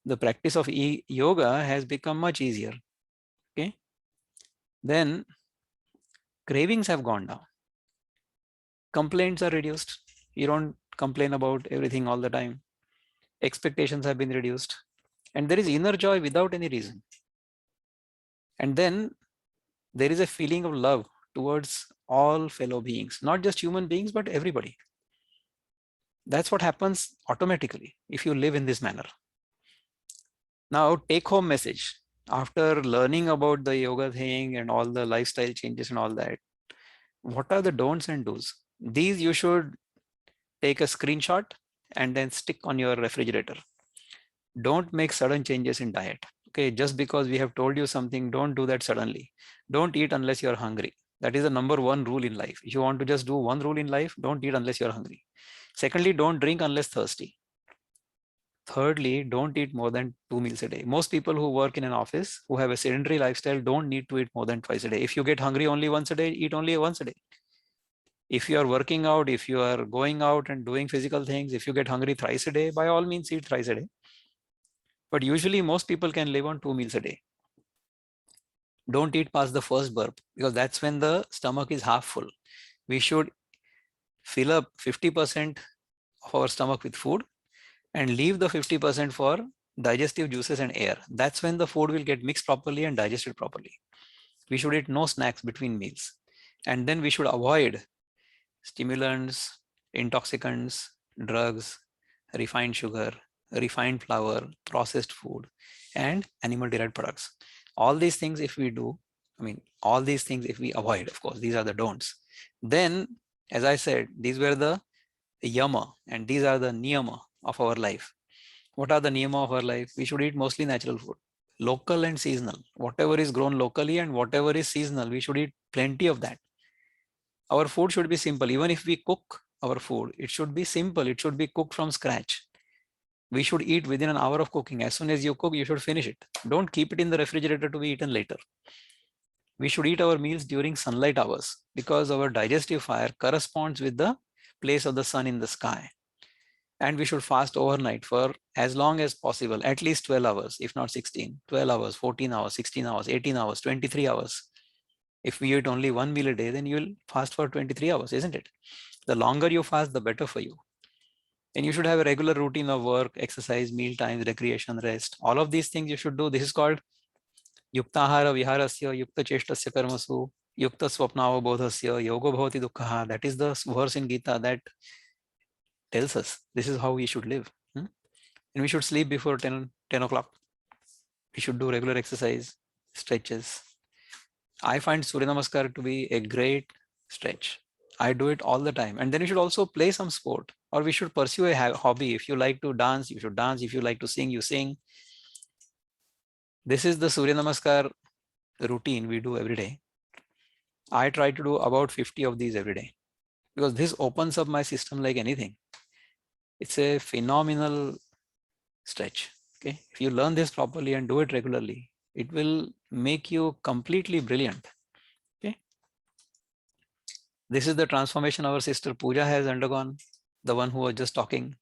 The practice of yoga has become much easier. Okay. Then cravings have gone down. Complaints are reduced. You don't complain about everything all the time. Expectations have been reduced. And there is inner joy without any reason. And then there is a feeling of love towards all fellow beings, not just human beings, but everybody. That's what happens automatically if you live in this manner. Now, take home message. After learning about the yoga thing and all the lifestyle changes and all that, what are the don'ts and do's? These you should take a screenshot and then stick on your refrigerator. Don't make sudden changes in diet. Okay, just because we have told you something, don't do that suddenly. Don't eat unless you're hungry. That is the number one rule in life. If you want to just do one rule in life, don't eat unless you're hungry. Secondly, don't drink unless thirsty. Thirdly, don't eat more than 2 meals a day. Most people who work in an office, who have a sedentary lifestyle, don't need to eat more than twice a day. If you get hungry only once a day, eat only once a day. If you are working out, if you are going out and doing physical things, if you get hungry thrice a day, by all means eat thrice a day. But usually most people can live on 2 meals a day. Don't eat past the first burp, because that's when the stomach is half full. We should fill up 50% of our stomach with food and leave the 50% for digestive juices and air. That's when the food will get mixed properly and digested properly. We should eat no snacks between meals. And then we should avoid stimulants, intoxicants, drugs, refined sugar, refined flour, processed food, and animal-derived products. All these things if we do, all these things if we avoid, of course, these are the don'ts. Then, as I said, these were the yama, and these are the niyama of our life. What are the niyama of our life? We should eat mostly natural food, local and seasonal. Whatever is grown locally and whatever is seasonal, we should eat plenty of that. Our food should be simple. Even if we cook our food, it should be simple. It should be cooked from scratch. We should eat within an hour of cooking. As soon as you cook, you should finish it. Don't keep it in the refrigerator to be eaten later. We should eat our meals during sunlight hours, because our digestive fire corresponds with the place of the sun in the sky. And we should fast overnight for as long as possible, at least 12 hours, if not 16, 12 hours, 14 hours, 16 hours, 18 hours, 23 hours. If we eat only 1 meal a day, then you'll fast for 23 hours, isn't it? The longer you fast, the better for you. And you should have a regular routine of work, exercise, meal times, recreation, rest. All of these things you should do. This is called Yuktahara Viharasya, Yukta Cheshtasya Karmasu, Yukta Swapnava Bodhasya, Yogo Bhavati Dukkha. That is the verse in Gita that tells us this is how we should live. And we should sleep before 10 o'clock. We should do regular exercise, stretches. I find Surya Namaskar to be a great stretch. I do it all the time. And then you should also play some sport, or we should pursue a hobby. If you like to dance, you should dance. If you like to sing, you sing. This is the Surya Namaskar routine we do every day. I try to do about 50 of these every day, because this opens up my system like anything. It's a phenomenal stretch. Okay, if you learn this properly and do it regularly, it will make you completely brilliant. Okay, this is the transformation our sister Pooja has undergone, the one who was just talking.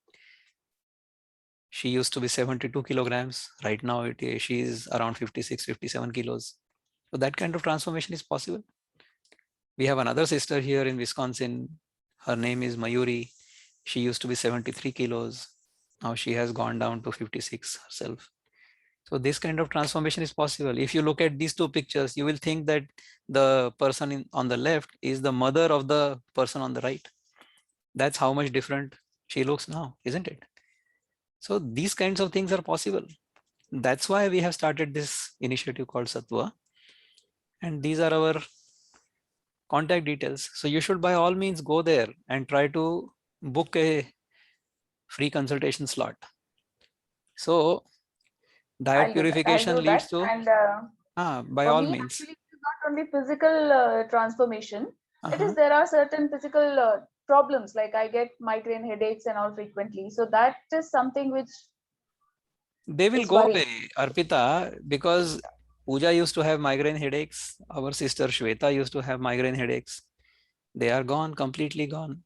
She used to be 72 kilograms. Right now, she is around 56, 57 kilos. So that kind of transformation is possible. We have another sister here in Wisconsin. Her name is Mayuri. She used to be 73 kilos. Now she has gone down to 56 herself. So this kind of transformation is possible. If you look at these two pictures, you will think that the person on the left is the mother of the person on the right. That's how much different she looks now, isn't it? So these kinds of things are possible. That's why we have started this initiative called Sattva. And these are our contact details. So you should by all means go there and try to book a free consultation slot. So Diet I'll purification do leads that. to, And by for all me, means. actually, it is not only physical transformation. It Uh-huh. is there are certain physical problems, like I get migraine headaches and all frequently. So that is something which They will is go worrying. away, Arpita, because Pooja used to have migraine headaches. Our sister Shweta used to have migraine headaches. They are gone, completely gone.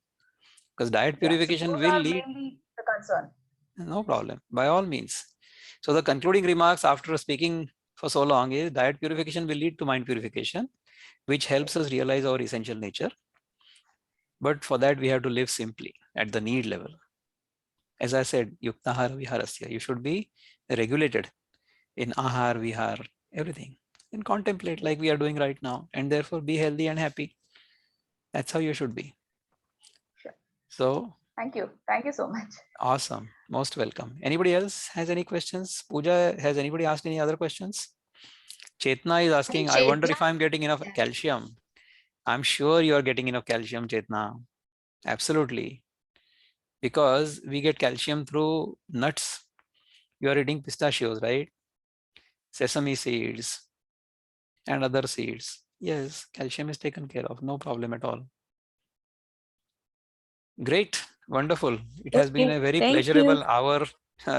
Because diet Yeah, so purification those will are lead, mainly the concern. no problem, by all means. So the concluding remarks after speaking for so long is diet purification will lead to mind purification, which helps us realize our essential nature. But for that, we have to live simply at the need level. As I said, yuktahara viharasya, you should be regulated in ahar, vihar, everything. And contemplate like we are doing right now, and therefore be healthy and happy. That's how you should be. Sure. So Thank you. Thank you so much. awesome. Most welcome. Anybody else has any questions? Pooja, has anybody asked any other questions? Chetna is asking, I wonder if I'm getting enough calcium. I'm sure you are getting enough calcium, Chetna. Absolutely. Because we get calcium through nuts. You are eating pistachios, right? Sesame seeds and other seeds. Yes, calcium is taken care of. No problem at all. Great. Wonderful. It has been a very pleasurable hour.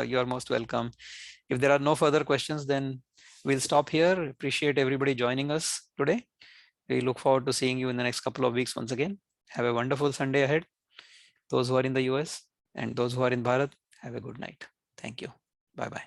You are most welcome. If there are no further questions, then we'll stop here. Appreciate everybody joining us today. We look forward to seeing you in the next couple of weeks once again. Have a wonderful Sunday ahead. Those who are in the US and those who are in Bharat, have a good night. Thank you. Bye-bye.